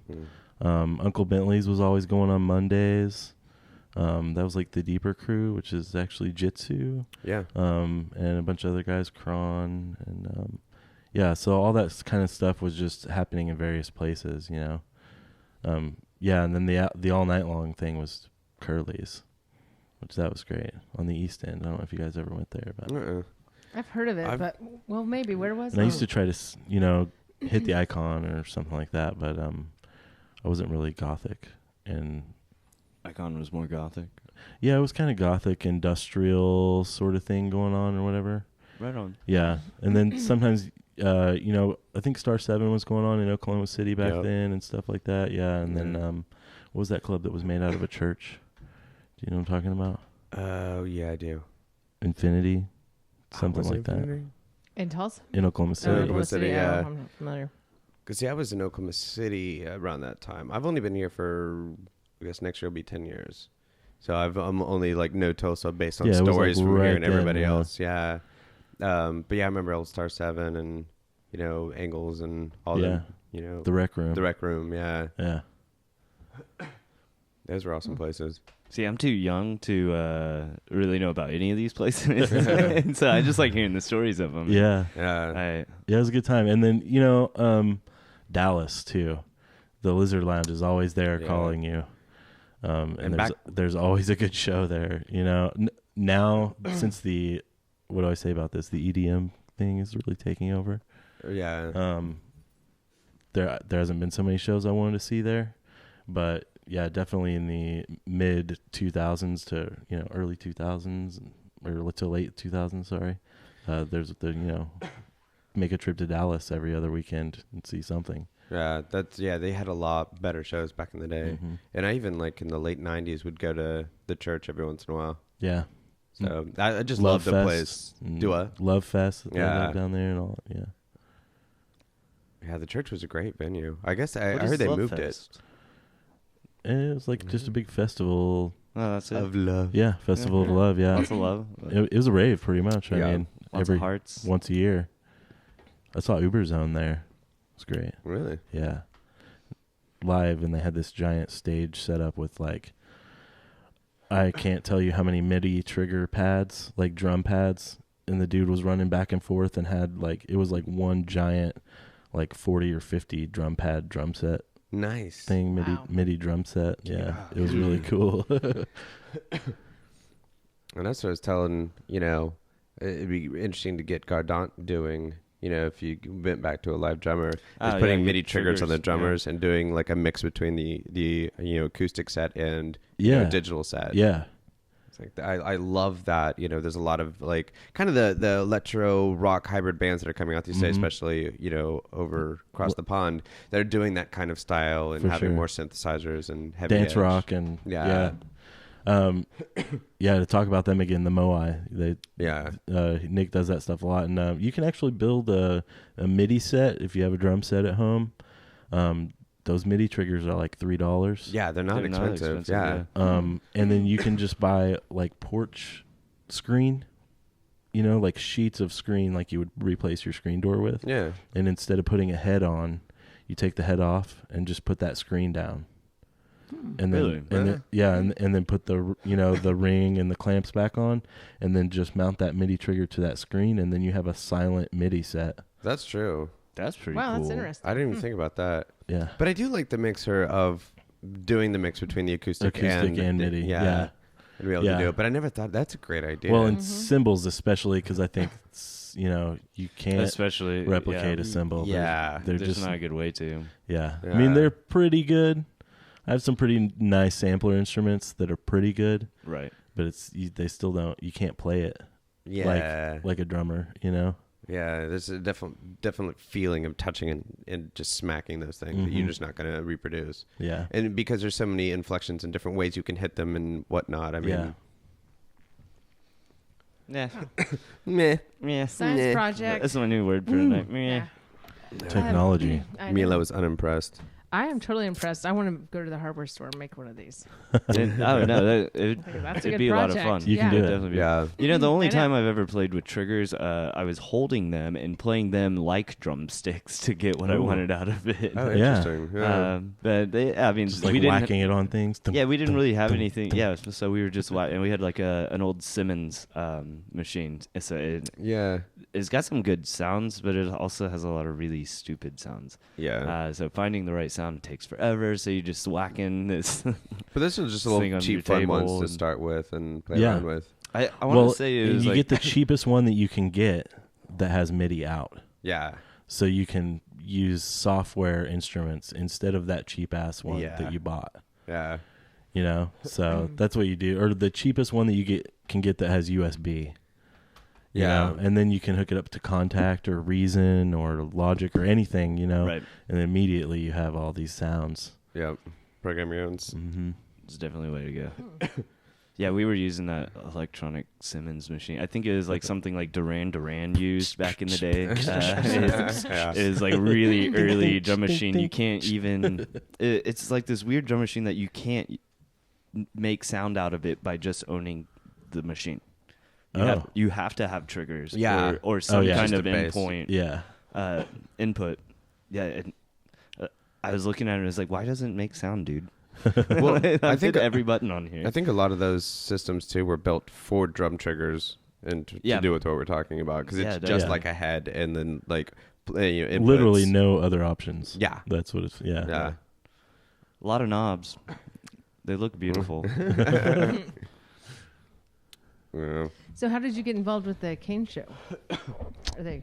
Speaker 4: Uncle Bentley's was always going on Mondays. That was like the Deeper Crew, which is actually Jitsu.
Speaker 3: Yeah.
Speaker 4: And a bunch of other guys, Kron. And yeah, so all that kind of stuff was just happening in various places, you know. Yeah, and then the all night long thing was Curly's, which that was great on the East End. I don't know if you guys ever went there, but
Speaker 2: I've heard of it, but well, maybe. Where was
Speaker 4: and
Speaker 2: it?
Speaker 4: I used to try to, you know, hit the Icon or something like that, but I wasn't really gothic. And
Speaker 1: Icon was more gothic.
Speaker 4: yeah, it was kind of gothic, industrial sort of thing going on or whatever.
Speaker 1: Right on.
Speaker 4: Yeah, and then sometimes, you know, I think Star 7 was going on in Oklahoma City back then and stuff like that. Yeah, and then what was that club that was made out of a church? Do you know what I'm talking about?
Speaker 3: Oh yeah, I do.
Speaker 4: Infinity, something like that.
Speaker 2: In Tulsa?
Speaker 4: In Oklahoma City.
Speaker 3: Oklahoma City, yeah.
Speaker 2: I'm not familiar.
Speaker 3: Because I was in Oklahoma City around that time. I've only been here for, I guess next year will be 10 years. So I'm only like know Tulsa based on
Speaker 4: Yeah, it was,
Speaker 3: stories
Speaker 4: like,
Speaker 3: from
Speaker 4: right
Speaker 3: here and everybody
Speaker 4: then, yeah.
Speaker 3: else. Yeah. But yeah, I remember Old Star 7 and, you know, Angles and all
Speaker 4: Yeah.
Speaker 3: the, you know.
Speaker 4: The Rec Room.
Speaker 3: The Rec Room, yeah.
Speaker 4: Yeah.
Speaker 3: Those were awesome places.
Speaker 1: See, I'm too young to really know about any of these places, and so I just like hearing the stories of them.
Speaker 4: Yeah.
Speaker 3: Yeah.
Speaker 4: Yeah, it was a good time. And then, you know, Dallas too. The Lizard Lounge is always there calling you. And there's always a good show there, you know. Now, since what do I say about this? The EDM thing is really taking over.
Speaker 3: Yeah.
Speaker 4: There hasn't been so many shows I wanted to see there, but yeah, definitely in the mid 2000s to, you know, early 2000s or to late 2000s. Sorry, there's you know, make a trip to Dallas every other weekend and see something.
Speaker 3: Yeah, they had a lot better shows back in the day.
Speaker 4: Mm-hmm.
Speaker 3: And I even like in the late 90s would go to the church every once in a while.
Speaker 4: Yeah.
Speaker 3: So I just love the place. Do I?
Speaker 4: Love Fest
Speaker 3: Yeah.
Speaker 4: down there and all. Yeah.
Speaker 3: Yeah, the church was a great venue. I guess I
Speaker 1: What is
Speaker 3: heard they
Speaker 1: Love
Speaker 3: moved
Speaker 1: Fest?
Speaker 4: It was like just a big festival.
Speaker 1: Oh, that's
Speaker 3: it.
Speaker 1: it.
Speaker 3: Of love.
Speaker 4: Yeah, festival of love. Yeah,
Speaker 1: Lots of love.
Speaker 4: it was a rave pretty much. I
Speaker 3: Yeah.
Speaker 4: mean,
Speaker 1: Lots of hearts.
Speaker 4: once a year. I saw Uberzone there. It was great.
Speaker 3: Really?
Speaker 4: Yeah. Live, and they had this giant stage set up with like, I can't tell you how many MIDI trigger pads, like drum pads, and the dude was running back and forth and had like, it was like one giant, like 40 or 50 drum pad drum set
Speaker 3: Nice.
Speaker 4: thing,
Speaker 2: Wow.
Speaker 4: MIDI drum set. Yeah, it was really cool.
Speaker 3: And that's what I was telling, it'd be interesting to get Gardant doing, if you went back to a live drummer, is putting MIDI triggers on the drummers and doing like a mix between the acoustic set and digital set.
Speaker 4: Yeah.
Speaker 3: It's like I love that. There's a lot of like kind of the electro rock hybrid bands that are coming out these days, especially over across the pond, that are doing that kind of style and
Speaker 4: For
Speaker 3: having
Speaker 4: sure.
Speaker 3: more synthesizers and heavy
Speaker 4: Dance
Speaker 3: edge.
Speaker 4: rock and to talk about them again, the Moai, Nick does that stuff a lot, and you can actually build a MIDI set if you have a drum set at home. Those MIDI triggers are like $3.
Speaker 3: Yeah, they're not expensive. Yeah.
Speaker 4: And then you can just buy like porch screen, like sheets of screen like you would replace your screen door with.
Speaker 3: Yeah.
Speaker 4: And instead of putting a head on, you take the head off and just put that screen down. And then, and then put the the ring and the clamps back on, and then just mount that MIDI trigger to that screen, and then you have a silent MIDI set.
Speaker 3: That's true.
Speaker 1: That's pretty
Speaker 2: Wow,
Speaker 1: cool.
Speaker 2: that's interesting.
Speaker 3: I didn't even think about that.
Speaker 4: Yeah,
Speaker 3: But I do like the mixer of doing the mix between the acoustic and
Speaker 4: MIDI. Yeah.
Speaker 3: And be able to do it. But I never thought that's a great idea.
Speaker 4: Well, and cymbals especially, because I think you can't
Speaker 1: Especially
Speaker 4: replicate a cymbal.
Speaker 3: Yeah.
Speaker 4: they're
Speaker 1: There's
Speaker 4: just
Speaker 1: not a good way to.
Speaker 4: yeah. I
Speaker 3: Yeah.
Speaker 4: mean, they're pretty good. I have some pretty nice sampler instruments that are pretty good,
Speaker 1: Right.
Speaker 4: but they still don't. You can't play it like a drummer.
Speaker 3: Yeah, there's a definite feeling of touching and just smacking those things that you're just not going to reproduce.
Speaker 4: Yeah.
Speaker 3: And because there's so many inflections and different ways you can hit them and whatnot. I mean,
Speaker 1: Yeah.
Speaker 3: meh.
Speaker 1: Yeah.
Speaker 2: Science project.
Speaker 1: That's my new word for tonight.
Speaker 2: Yeah.
Speaker 4: Technology.
Speaker 2: I know.
Speaker 3: Mila was unimpressed.
Speaker 2: I am totally impressed. I want to go to the hardware store and make one of these.
Speaker 1: I don't know. It'd
Speaker 2: That's a
Speaker 1: be
Speaker 2: good
Speaker 1: a lot of
Speaker 2: project.
Speaker 1: fun.
Speaker 4: You can do it.
Speaker 1: Definitely be.
Speaker 3: Yeah.
Speaker 1: The only
Speaker 2: I know.
Speaker 1: time I've ever played with triggers, I was holding them and playing them like drumsticks to get what I
Speaker 3: Ooh.
Speaker 1: wanted out of it.
Speaker 3: Oh,
Speaker 4: Yeah.
Speaker 3: interesting. Yeah.
Speaker 1: But
Speaker 4: Just like
Speaker 1: we didn't.
Speaker 4: whacking it on things.
Speaker 1: Yeah, we didn't really have anything. Yeah, so we were just and we had like an old Simmons machine. So it's got some good sounds, but it also has a lot of really stupid sounds.
Speaker 3: Yeah.
Speaker 1: So finding the right sound takes forever. So you just whacking this.
Speaker 3: But this is just a
Speaker 1: thing
Speaker 3: little
Speaker 1: on
Speaker 3: cheap
Speaker 1: your
Speaker 3: fun
Speaker 1: table
Speaker 3: ones to
Speaker 1: and-
Speaker 3: start with and play
Speaker 4: Yeah.
Speaker 3: around with.
Speaker 1: I want to say it was
Speaker 4: you
Speaker 1: like
Speaker 4: get the cheapest one that you can get that has MIDI out.
Speaker 3: Yeah.
Speaker 4: So you can use software instruments instead of that cheap ass one
Speaker 3: Yeah.
Speaker 4: that you bought.
Speaker 3: Yeah.
Speaker 4: So that's what you do. Or the cheapest one that you can get that has USB. you
Speaker 3: Yeah.
Speaker 4: know, and then you can hook it up to Contact or Reason or Logic or anything, you know,
Speaker 1: Right.
Speaker 4: and then immediately you have all these sounds.
Speaker 3: Yep. Program your own.
Speaker 4: Mm-hmm.
Speaker 1: It's definitely a way to go. Yeah, we were using that electronic Simmons machine. I think it was like something like Duran used back in the day.
Speaker 3: Yeah.
Speaker 1: It was like really early drum machine. You can't even. It's like this weird drum machine that you can't make sound out of it by just owning the machine. You have to have triggers,
Speaker 3: Yeah.
Speaker 1: or some
Speaker 4: yeah.
Speaker 1: kind
Speaker 3: Just
Speaker 1: of
Speaker 3: a bass.
Speaker 1: endpoint
Speaker 4: Yeah.
Speaker 1: input. Yeah, and, I was looking at it and I was like, why doesn't it make sound, dude?
Speaker 3: Well,
Speaker 1: I
Speaker 3: I think
Speaker 1: hit every button on here.
Speaker 3: I think a lot of those systems too were built for drum triggers and to
Speaker 1: Yeah.
Speaker 3: do with what we're talking about because
Speaker 1: Yeah,
Speaker 3: it's
Speaker 1: it
Speaker 3: just
Speaker 4: does.
Speaker 3: like a head and then like inputs.
Speaker 4: Literally no other options.
Speaker 3: Yeah.
Speaker 4: That's what it's, yeah.
Speaker 3: Yeah.
Speaker 1: A lot of knobs. They look beautiful.
Speaker 3: Yeah.
Speaker 2: So how did you get involved with the Kane show? Are they?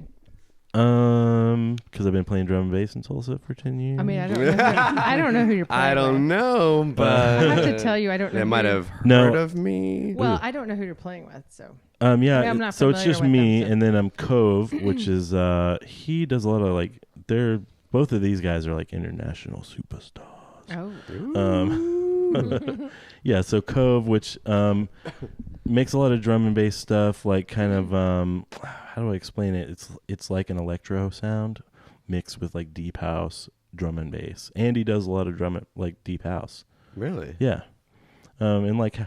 Speaker 4: Because I've been playing drum and bass in Tulsa for 10 years.
Speaker 2: I mean, I don't know who you're playing
Speaker 3: I don't
Speaker 2: with.
Speaker 3: know,
Speaker 2: I
Speaker 3: but
Speaker 2: have to tell you, I don't know.
Speaker 3: they
Speaker 2: who
Speaker 3: might
Speaker 2: you're-
Speaker 3: have heard
Speaker 4: No.
Speaker 3: of me.
Speaker 2: Well, I don't know who you're playing with, so.
Speaker 4: Yeah.
Speaker 2: I'm not
Speaker 4: So it's
Speaker 2: familiar
Speaker 4: just
Speaker 2: with
Speaker 4: me,
Speaker 2: them, so-
Speaker 4: and then I'm Cove, which is he does a lot of like both of these guys are like international superstars.
Speaker 2: Oh.
Speaker 4: Yeah. So Cove, which makes a lot of drum and bass stuff, like kind of how do I explain it? It's like an electro sound mixed with like deep house, drum and bass. And he does a lot of like deep house.
Speaker 3: Really?
Speaker 4: Yeah. And like,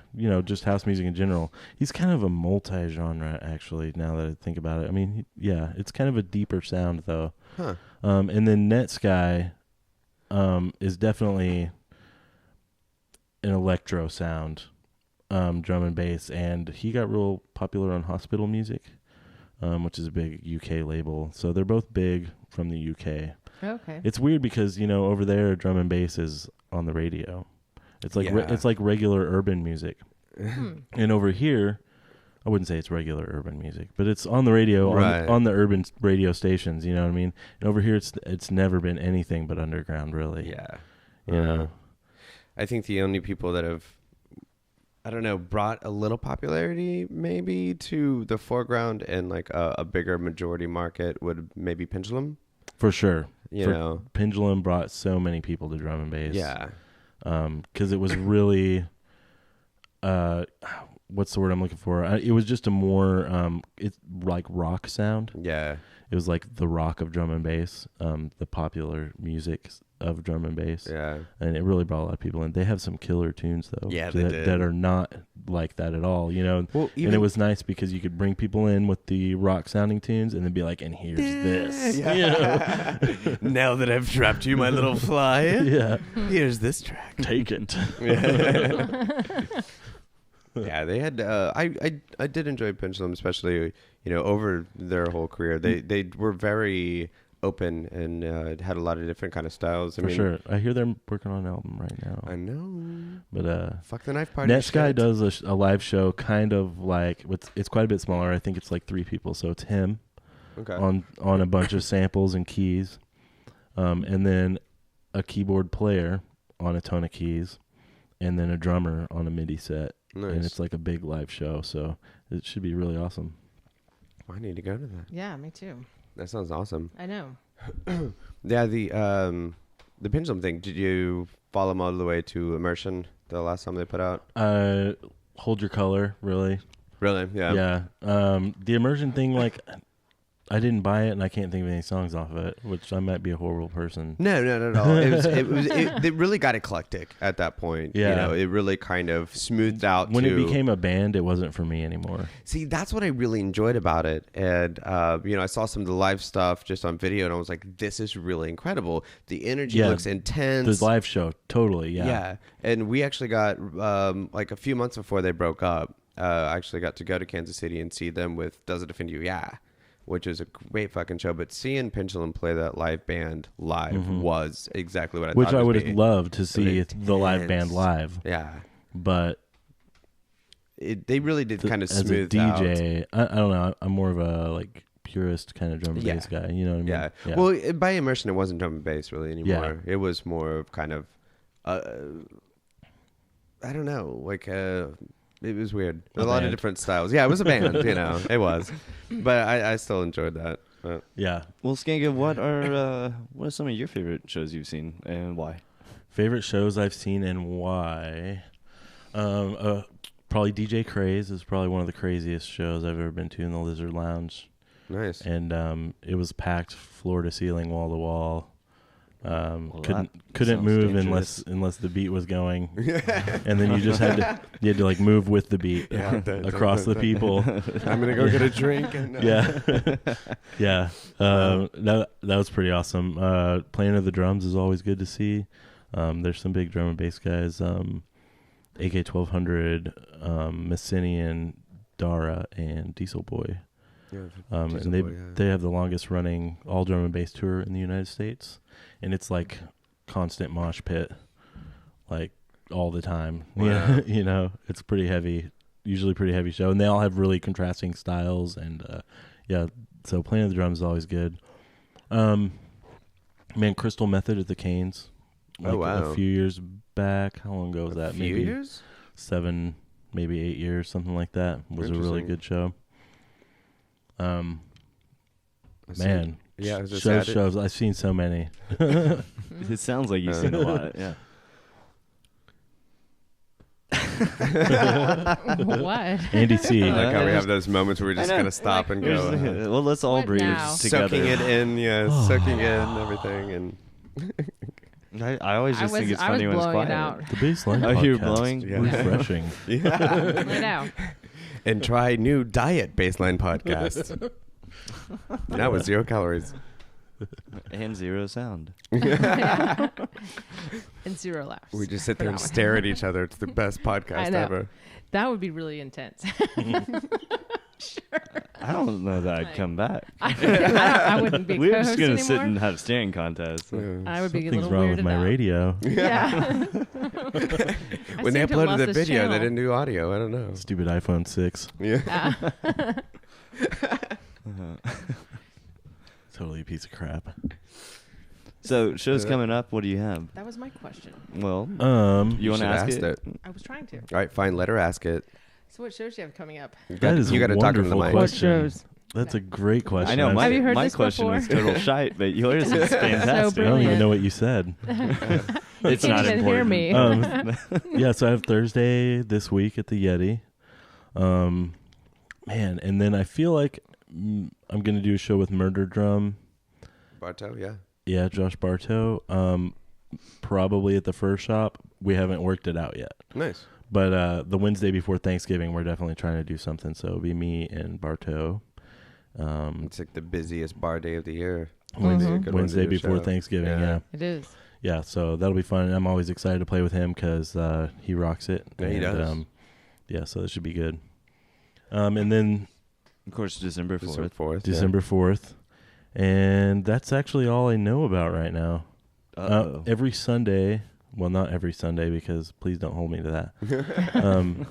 Speaker 4: just house music in general. He's kind of a multi-genre, actually, now that I think about it. I mean, it's kind of a deeper sound, though.
Speaker 3: Huh.
Speaker 4: And then Netsky is definitely an electro sound, drum and bass. And he got real popular on Hospital Music, which is a big UK label. So they're both big from the UK.
Speaker 2: Okay.
Speaker 4: It's weird because, over there, drum and bass is on the radio. It's like it's like regular urban music, and over here, I wouldn't say it's regular urban music, but it's on the radio on the urban radio stations. You know what I mean? And over here, it's never been anything but underground, really.
Speaker 3: Yeah,
Speaker 4: you know.
Speaker 3: I think the only people that have, I don't know, brought a little popularity maybe to the foreground and like a bigger majority market would maybe Pendulum.
Speaker 4: For sure,
Speaker 3: you
Speaker 4: Pendulum brought so many people to drum and bass.
Speaker 3: Yeah.
Speaker 4: Because it was really, what's the word I'm looking for? It was just a more, it's like rock sound.
Speaker 3: Yeah.
Speaker 4: It was like the rock of drum and bass, the popular music of drum and bass.
Speaker 3: Yeah.
Speaker 4: And it really brought a lot of people in. They have some killer tunes, though.
Speaker 3: Yeah, they did.
Speaker 4: That are not like that at all, Well, and it was nice because you could bring people in with the rock sounding tunes and then be like, and here's this.
Speaker 3: Yeah. Now that I've trapped you, my little fly.
Speaker 4: Yeah.
Speaker 3: Here's this track.
Speaker 4: Take it.
Speaker 3: Yeah, they had. I did enjoy Pendulum, especially over their whole career. They were very open and had a lot of different kind of styles.
Speaker 4: For sure. I hear they're working on an album right now.
Speaker 3: I know.
Speaker 4: But
Speaker 3: fuck the knife party.
Speaker 4: Netsky does a live show, kind of like it's quite a bit smaller. I think it's like 3 people, so it's him on a bunch of samples and keys, and then a keyboard player on a ton of keys, and then a drummer on a MIDI set.
Speaker 3: Nice.
Speaker 4: And it's like a big live show, so it should be really awesome.
Speaker 3: I need to go to that.
Speaker 2: Yeah, me too.
Speaker 3: That sounds awesome.
Speaker 2: I know.
Speaker 3: Yeah, the Pendulum thing. Did you follow them all the way to Immersion the last time they put out?
Speaker 4: Hold Your Color, really.
Speaker 3: Really? Yeah.
Speaker 4: Yeah. The Immersion thing, like, I didn't buy it, and I can't think of any songs off of it, which I might be a horrible person.
Speaker 3: No, not at all. It really got eclectic at that point.
Speaker 4: Yeah.
Speaker 3: It really kind of smoothed out.
Speaker 4: When it became a band, it wasn't for me anymore.
Speaker 3: See, that's what I really enjoyed about it. And, I saw some of the live stuff just on video, and I was like, this is really incredible. The energy looks intense.
Speaker 4: The live show, totally, yeah.
Speaker 3: Yeah. And we actually got, like a few months before they broke up, I actually got to go to Kansas City and see them with Does It Offend You? Yeah. Which is a great fucking show. But seeing Pendulum play that live band live was exactly what I thought.
Speaker 4: Which I would have loved to see the live band live.
Speaker 3: Yeah.
Speaker 4: But
Speaker 3: they really did kind of smooth
Speaker 4: out. As a DJ, I don't know. I'm more of a like purist kind of drum and bass guy. You know what I mean?
Speaker 3: Yeah. Well, by Immersion, it wasn't drum and bass really anymore. Yeah. It was more of kind of, I don't know, like it was weird. A lot of different styles. Yeah, it was a band, it was. But I still enjoyed that.
Speaker 4: Yeah.
Speaker 1: Well, Skanka, what are some of your favorite shows you've seen and why?
Speaker 4: Favorite shows I've seen and why? Probably DJ Craze is probably one of the craziest shows I've ever been to in the Lizard Lounge.
Speaker 3: Nice.
Speaker 4: And it was packed floor to ceiling, wall to wall. Couldn't
Speaker 1: sounds
Speaker 4: move
Speaker 1: dangerous.
Speaker 4: unless the beat was going, and then you had to like move with the beat across the people.
Speaker 3: I'm gonna go get a drink. And,
Speaker 4: yeah. That was pretty awesome. Playing of the drums is always good to see. There's some big drum and bass guys. AK 1200, Messinian, Dara, and Diesel Boy. And they have the longest running all drum and bass tour in the United States, and it's like constant mosh pit, like all the time.
Speaker 3: Wow.
Speaker 4: It's pretty heavy, usually pretty heavy show, and they all have really contrasting styles, and so playing the drums is always good. Crystal Method at the Canes, a few years back. How long ago was that?
Speaker 3: Maybe years?
Speaker 4: 7, maybe 8 years, something like that. It was a really good show. Shows. I've seen so many.
Speaker 1: It sounds like you've seen a lot. Yeah.
Speaker 2: What?
Speaker 4: Andy C.
Speaker 3: I like how we have those moments where we're just going to stop and go.
Speaker 1: Well, let's all
Speaker 2: What
Speaker 1: breathe
Speaker 2: now?
Speaker 1: together.
Speaker 3: Soaking it in, soaking in everything. And
Speaker 1: I always just think it's funny when it's
Speaker 2: blowing
Speaker 1: quiet.
Speaker 2: it out.
Speaker 4: The Bassline
Speaker 1: Oh, you're
Speaker 4: podcast.
Speaker 1: blowing?
Speaker 3: Yeah.
Speaker 4: Refreshing.
Speaker 2: Let out.
Speaker 3: and try new diet Bassline podcast. Now with 0 calories.
Speaker 1: And 0 sound.
Speaker 2: And 0 laughs.
Speaker 3: We just sit there and stare at each other. It's the best
Speaker 2: I
Speaker 3: podcast
Speaker 2: know.
Speaker 3: ever.
Speaker 2: That would be really intense.
Speaker 1: I don't know that I'd
Speaker 2: Like-
Speaker 1: come back.
Speaker 2: I wouldn't be
Speaker 1: We were
Speaker 2: co-host
Speaker 1: just going to
Speaker 2: anymore.
Speaker 1: sit and have staring contests.
Speaker 2: I would be a
Speaker 4: Something's
Speaker 2: little
Speaker 4: wrong
Speaker 2: weirded
Speaker 4: with my
Speaker 2: out.
Speaker 4: radio.
Speaker 2: Yeah.
Speaker 3: When they uploaded the video, they didn't do audio. I don't know.
Speaker 4: Stupid iPhone 6.
Speaker 3: Yeah.
Speaker 4: Totally a piece of crap.
Speaker 1: So, shows coming up. What do you have?
Speaker 2: That was my question.
Speaker 1: Well, you want
Speaker 3: should
Speaker 1: to ask
Speaker 3: ask
Speaker 1: it?
Speaker 2: I was trying to.
Speaker 3: All right, fine. Let her ask it.
Speaker 2: So what shows do you have coming up?
Speaker 4: That is
Speaker 3: you
Speaker 4: a
Speaker 3: got to talk into the
Speaker 4: wonderful
Speaker 3: mic.
Speaker 4: question.
Speaker 2: What shows?
Speaker 4: That's a great question.
Speaker 1: I know.
Speaker 2: Have you heard
Speaker 1: my
Speaker 2: this
Speaker 1: question
Speaker 2: before?
Speaker 1: was total shite, but yours is
Speaker 2: So
Speaker 1: fantastic.
Speaker 4: I don't even
Speaker 2: brilliant.
Speaker 4: know what you said.
Speaker 1: It's
Speaker 2: You
Speaker 1: not
Speaker 2: can't even hear
Speaker 1: important.
Speaker 2: me.
Speaker 4: Yeah, so I have Thursday this week at the Yeti. Man, and then I feel like I'm going to do a show with Murder Drum.
Speaker 3: Bartow, yeah.
Speaker 4: Yeah, Josh Bartow. Probably at the first shop. We haven't worked it out yet.
Speaker 3: Nice.
Speaker 4: But the Wednesday before Thanksgiving, we're definitely trying to do something. So it'll be me and Bartow.
Speaker 3: It's like the busiest bar day of the year.
Speaker 4: Wednesday,
Speaker 3: Be a good one to
Speaker 4: Wednesday
Speaker 3: do a
Speaker 4: before
Speaker 3: show.
Speaker 4: Thanksgiving,
Speaker 3: Yeah.
Speaker 4: yeah.
Speaker 2: It is.
Speaker 4: Yeah, so that'll be fun. I'm always excited to play with him because he rocks it.
Speaker 3: Yeah, he does.
Speaker 4: Yeah, so that should be good. And then
Speaker 1: Of course, December 4th.
Speaker 3: December 4th.
Speaker 4: December 4th. And that's actually all I know about right now.
Speaker 1: Uh-oh.
Speaker 4: Every Sunday, well, not every Sunday because please don't hold me to that.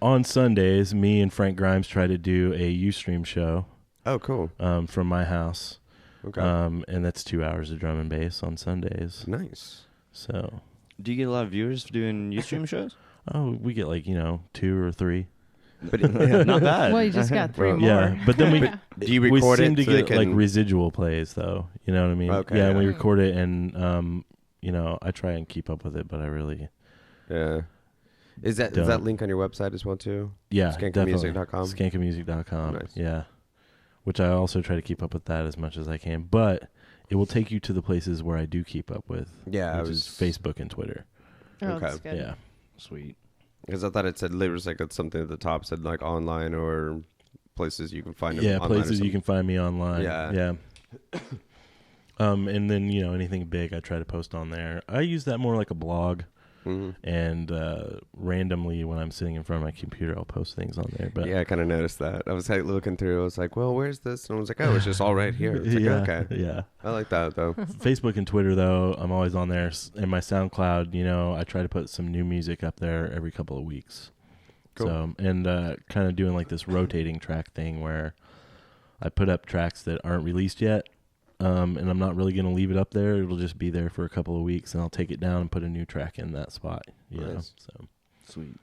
Speaker 4: On Sundays, me and Frank Grimes try to do a Ustream show
Speaker 3: Oh, cool.
Speaker 4: from my house.
Speaker 3: Okay.
Speaker 4: And that's 2 hours of drum and bass on Sundays.
Speaker 3: Nice.
Speaker 4: So,
Speaker 1: Do you get a lot of viewers doing Ustream shows?
Speaker 4: we get 2 or 3.
Speaker 3: But
Speaker 1: Not bad.
Speaker 2: Well, you just got 3
Speaker 3: Well,
Speaker 2: more.
Speaker 4: Yeah, but then we
Speaker 3: do you
Speaker 4: we
Speaker 3: record
Speaker 4: seem
Speaker 3: it
Speaker 4: to
Speaker 3: so they
Speaker 4: get like
Speaker 3: can-
Speaker 4: residual plays though. You know what I mean?
Speaker 3: Okay,
Speaker 4: Yeah,
Speaker 3: yeah.
Speaker 4: we record it and I try and keep up with it, but I really
Speaker 3: Yeah. Is that link on your website as well too?
Speaker 4: Skankamusic.com.
Speaker 3: Skankamusic.com.
Speaker 4: Skankamusic.com.
Speaker 3: Nice.
Speaker 4: Yeah. Which I also try to keep up with that as much as I can, but it will take you to the places where I do keep up with.
Speaker 3: Yeah,
Speaker 4: which is Facebook and Twitter.
Speaker 2: Oh,
Speaker 3: Okay.
Speaker 2: that's good.
Speaker 4: Yeah.
Speaker 1: Sweet.
Speaker 3: Because I thought it said there was like something at the top said like online or places you can find them
Speaker 4: Yeah,
Speaker 3: online or
Speaker 4: places you can find me online.
Speaker 3: Yeah.
Speaker 4: Yeah. And then, anything big I try to post on there. I use that more like a blog.
Speaker 3: Mhm.
Speaker 4: And randomly when I'm sitting in front of my computer, I'll post things on there. But
Speaker 3: Yeah, I kind of noticed that. I was like looking through. I was like, "Well, where's this?" And I was like, "Oh, it's just all right here." It's like,
Speaker 4: yeah,
Speaker 3: okay,
Speaker 4: yeah.
Speaker 3: I like that though.
Speaker 4: Facebook and Twitter though, I'm always on there. And my SoundCloud, I try to put some new music up there every couple of weeks.
Speaker 3: Cool.
Speaker 4: So and kind of doing like this rotating track thing where I put up tracks that aren't released yet. And I'm not really going to leave it up there. It'll just be there for a couple of weeks, and I'll take it down and put a new track in that spot. You know,
Speaker 3: Nice.
Speaker 4: so
Speaker 1: Sweet.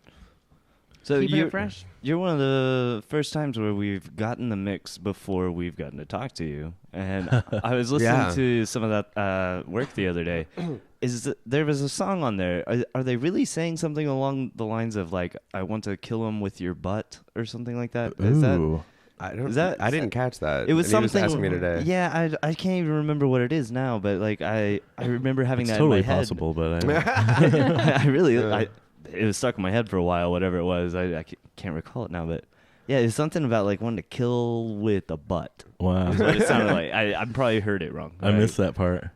Speaker 1: So
Speaker 2: Keeping
Speaker 1: you're
Speaker 2: it fresh.
Speaker 1: You're one of the first times where we've gotten the mix before we've gotten to talk to you, and I was listening
Speaker 3: Yeah.
Speaker 1: to some of that work the other day. There was a song on there? Are they really saying something along the lines of like "I want to kill him with your butt" or something like that? Is that?
Speaker 4: ooh,
Speaker 3: I don't.
Speaker 1: Is that-
Speaker 3: I didn't catch that.
Speaker 1: It was
Speaker 3: And he
Speaker 1: something.
Speaker 3: asking me today.
Speaker 1: Yeah, I can't even remember what it is now, but like I remember having
Speaker 4: it's
Speaker 1: that
Speaker 4: totally
Speaker 1: in my head.
Speaker 4: possible, but I,
Speaker 1: I really,
Speaker 3: Yeah.
Speaker 1: it was stuck in my head for a while. Whatever it was, I can't recall it now. But yeah, it's something about like wanting to kill with a butt.
Speaker 4: wow.
Speaker 1: Is what it sounded like. I probably heard it wrong.
Speaker 4: I missed that part.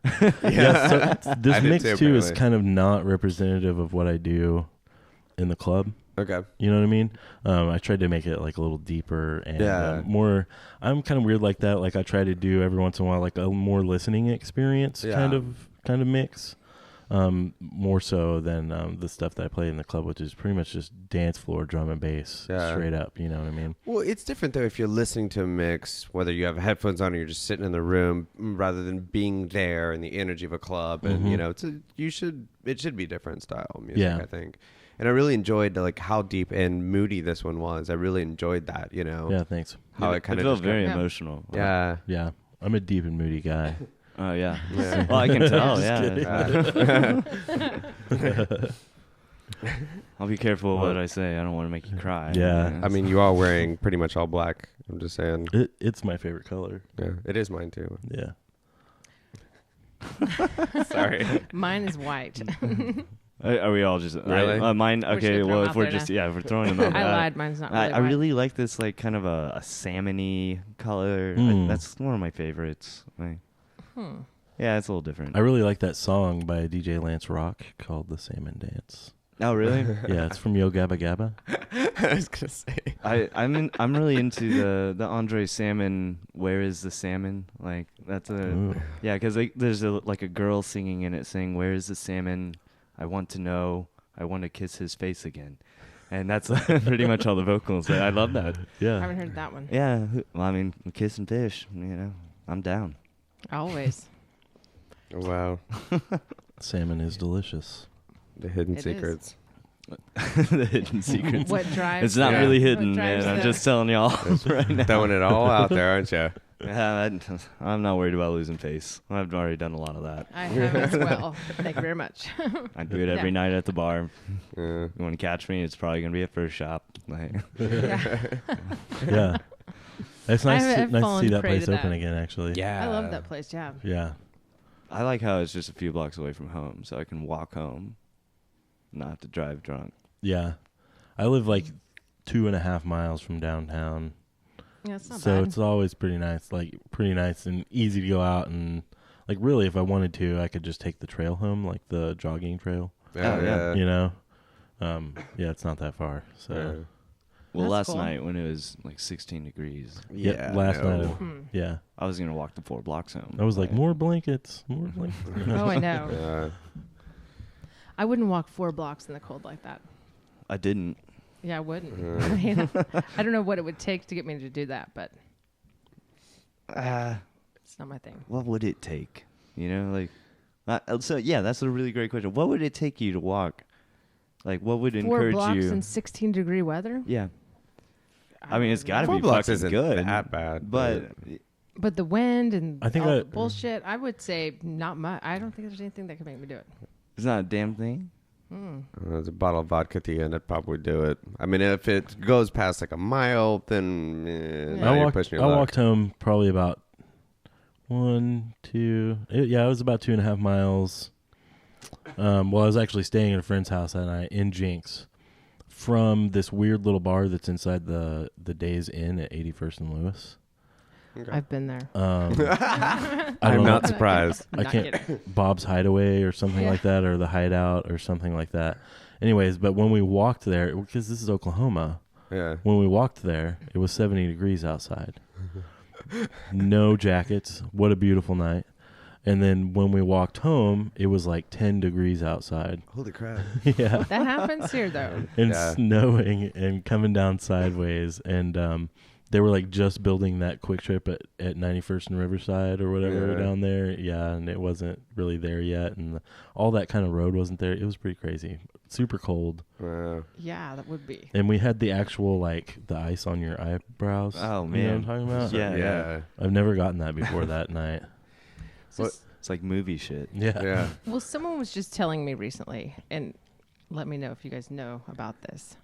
Speaker 3: Yeah.
Speaker 4: So this
Speaker 3: I did
Speaker 4: mix
Speaker 3: too,
Speaker 4: too is
Speaker 3: apparently.
Speaker 4: kind of not representative of what I do in the club.
Speaker 3: Okay.
Speaker 4: You know what I mean? I tried to make it like a little deeper and
Speaker 3: Yeah.
Speaker 4: more. I'm kind of weird like that. Like I try to do every once in a while like a more listening experience
Speaker 3: Yeah.
Speaker 4: kind of mix. More so than the stuff that I play in the club, which is pretty much just dance floor drum and bass,
Speaker 3: Yeah.
Speaker 4: straight up. You know what I mean?
Speaker 3: Well, it's different though if you're listening to a mix, whether you have headphones on or you're just sitting in the room, rather than being there in the energy of a club. And
Speaker 4: Mhm.
Speaker 3: it should be different style music,
Speaker 4: Yeah.
Speaker 3: I think. And I really enjoyed like how deep and moody this one was. I really enjoyed that.
Speaker 4: Yeah, thanks.
Speaker 3: How it kind of
Speaker 1: felt very
Speaker 2: Yeah.
Speaker 1: emotional.
Speaker 3: Yeah.
Speaker 4: Yeah, I'm a deep and moody guy.
Speaker 1: Oh yeah.
Speaker 3: Yeah.
Speaker 1: Well, I can tell.
Speaker 4: Just
Speaker 1: Yeah.
Speaker 4: kidding.
Speaker 1: I'll be careful what I say. I don't want to make you cry.
Speaker 4: Yeah.
Speaker 3: I mean, you are wearing pretty much all black. I'm just saying.
Speaker 4: It's my favorite color.
Speaker 3: Yeah, it is mine too.
Speaker 4: Yeah.
Speaker 3: Sorry.
Speaker 2: Mine is white.
Speaker 1: Are we all just
Speaker 3: Really?
Speaker 1: mine?
Speaker 2: We're just
Speaker 1: Okay,
Speaker 2: gonna throw
Speaker 1: well,
Speaker 2: 'em
Speaker 1: if we're
Speaker 2: out
Speaker 1: just
Speaker 2: there
Speaker 1: if we're throwing them out,
Speaker 2: I lied. Mine's not really
Speaker 1: I
Speaker 2: white.
Speaker 1: really like this like kind of a salmon-y color. That's one of my favorites. Yeah, it's a little different.
Speaker 4: I really like that song by DJ Lance Rock called "The Salmon Dance."
Speaker 1: Oh, really?
Speaker 4: Yeah, it's from Yo Gabba Gabba.
Speaker 3: I was gonna say.
Speaker 1: I'm really into the Andre Salmon. Where is the salmon? Like that's
Speaker 4: Ooh.
Speaker 1: yeah, because like there's a girl singing in it saying, "Where is the salmon? I want to know. I want to kiss his face again," and that's pretty much all the vocals. I love that.
Speaker 2: I
Speaker 4: Yeah.
Speaker 2: haven't heard that one.
Speaker 1: Yeah, well, I mean, kissing fish. I'm down.
Speaker 2: Always.
Speaker 3: Wow.
Speaker 4: Salmon is delicious.
Speaker 3: The hidden
Speaker 2: It is.
Speaker 3: secrets.
Speaker 1: The hidden secrets.
Speaker 2: What drives?
Speaker 1: It's not
Speaker 3: Yeah.
Speaker 1: really
Speaker 2: what
Speaker 1: hidden,
Speaker 2: drives
Speaker 1: man. I'm
Speaker 2: the-
Speaker 1: just telling y'all right now.
Speaker 3: Throwing it all out there, aren't you?
Speaker 1: Yeah, I'm not worried about losing face. I've already done a lot of that.
Speaker 2: I have as well. Thank you very much.
Speaker 1: I do it every
Speaker 2: Yeah.
Speaker 1: night at the bar.
Speaker 3: Yeah.
Speaker 1: You want to catch me? It's probably gonna be at First Shop. Like,
Speaker 2: Yeah.
Speaker 4: Yeah. It's nice
Speaker 2: I've
Speaker 4: nice to
Speaker 2: fallen
Speaker 4: see that
Speaker 2: prey
Speaker 4: place
Speaker 2: to
Speaker 4: open
Speaker 2: that.
Speaker 4: again, actually.
Speaker 3: Yeah.
Speaker 2: I love that place. Yeah.
Speaker 4: Yeah.
Speaker 1: I like how it's just a few blocks away from home, so I can walk home, not have to drive drunk.
Speaker 4: Yeah. I live like 2.5 miles from downtown.
Speaker 2: Yeah, it's not
Speaker 4: So
Speaker 2: bad.
Speaker 4: it's always pretty nice and easy to go out, and like really if I wanted to, I could just take the trail home, like the jogging trail,
Speaker 3: Yeah,
Speaker 1: Oh, yeah.
Speaker 4: you know. Yeah, it's not that far. So
Speaker 3: Yeah.
Speaker 1: Well,
Speaker 2: That's
Speaker 1: last
Speaker 2: cool.
Speaker 1: night when it was like 16 degrees,
Speaker 4: yeah, last
Speaker 3: no.
Speaker 4: night.
Speaker 2: Hmm.
Speaker 4: Yeah.
Speaker 1: I was gonna walk the 4 blocks home.
Speaker 4: I was like, more blankets, more blankets.
Speaker 2: Oh, I know.
Speaker 3: Yeah.
Speaker 2: I wouldn't walk 4 blocks in the cold like that.
Speaker 1: I didn't.
Speaker 2: Yeah, I wouldn't. I mean, I don't know what it would take to get me to do that, but it's not my thing.
Speaker 1: What would it take? So yeah, that's a really great question. What would it take you to walk? Like, what would
Speaker 2: 4
Speaker 1: encourage
Speaker 2: blocks
Speaker 1: you?
Speaker 2: in 16-degree weather?
Speaker 1: Yeah, I mean, it's got to
Speaker 3: 4
Speaker 1: be
Speaker 3: blocks
Speaker 1: fucking
Speaker 3: isn't
Speaker 1: good.
Speaker 3: that bad,
Speaker 1: but
Speaker 2: But the wind and
Speaker 4: I think
Speaker 2: all
Speaker 4: I-
Speaker 2: the bullshit, I would say not much. I don't think there's anything that could make me do it.
Speaker 1: it's not a damn thing.
Speaker 3: there's a bottle of vodka at the end. I'd probably do it. I mean, if it goes past like a mile, then now you're pushing
Speaker 4: I
Speaker 3: your luck.
Speaker 4: walked home probably about 1, 2. It was about 2.5 miles. Well, I was actually staying at a friend's house that night in Jinx, from this weird little bar that's inside the Days Inn at 81st and Lewis.
Speaker 2: I've been there.
Speaker 4: I
Speaker 3: I'm
Speaker 4: don't know.
Speaker 3: not surprised.
Speaker 4: I
Speaker 2: Not
Speaker 4: can't.
Speaker 2: kidding.
Speaker 4: Bob's Hideaway or something
Speaker 2: Yeah.
Speaker 4: like that, or the Hideout or something like that. Anyways, but when we walked there, because this is Oklahoma,
Speaker 3: Yeah.
Speaker 4: when we walked there, it was 70 degrees outside. No jackets. What a beautiful night. And then when we walked home, it was like 10 degrees outside.
Speaker 3: Holy crap.
Speaker 4: Yeah.
Speaker 2: That happens here, though.
Speaker 4: And
Speaker 3: Yeah.
Speaker 4: snowing and coming down sideways. And they were like just building that quick trip at 91st and Riverside or whatever
Speaker 3: Yeah.
Speaker 4: down there. Yeah. And it wasn't really there yet. And all that kind of road wasn't there. It was pretty crazy. Super cold.
Speaker 3: Wow.
Speaker 2: Yeah, that would be.
Speaker 4: And we had the actual, like, the ice on your eyebrows.
Speaker 1: Oh,
Speaker 4: You know what
Speaker 1: man.
Speaker 4: I'm talking about?
Speaker 1: Yeah.
Speaker 3: Yeah.
Speaker 4: I've never gotten that before that night.
Speaker 3: What?
Speaker 1: It's like movie shit.
Speaker 4: Yeah.
Speaker 3: Yeah.
Speaker 2: Well, someone was just telling me recently, and let me know if you guys know about this.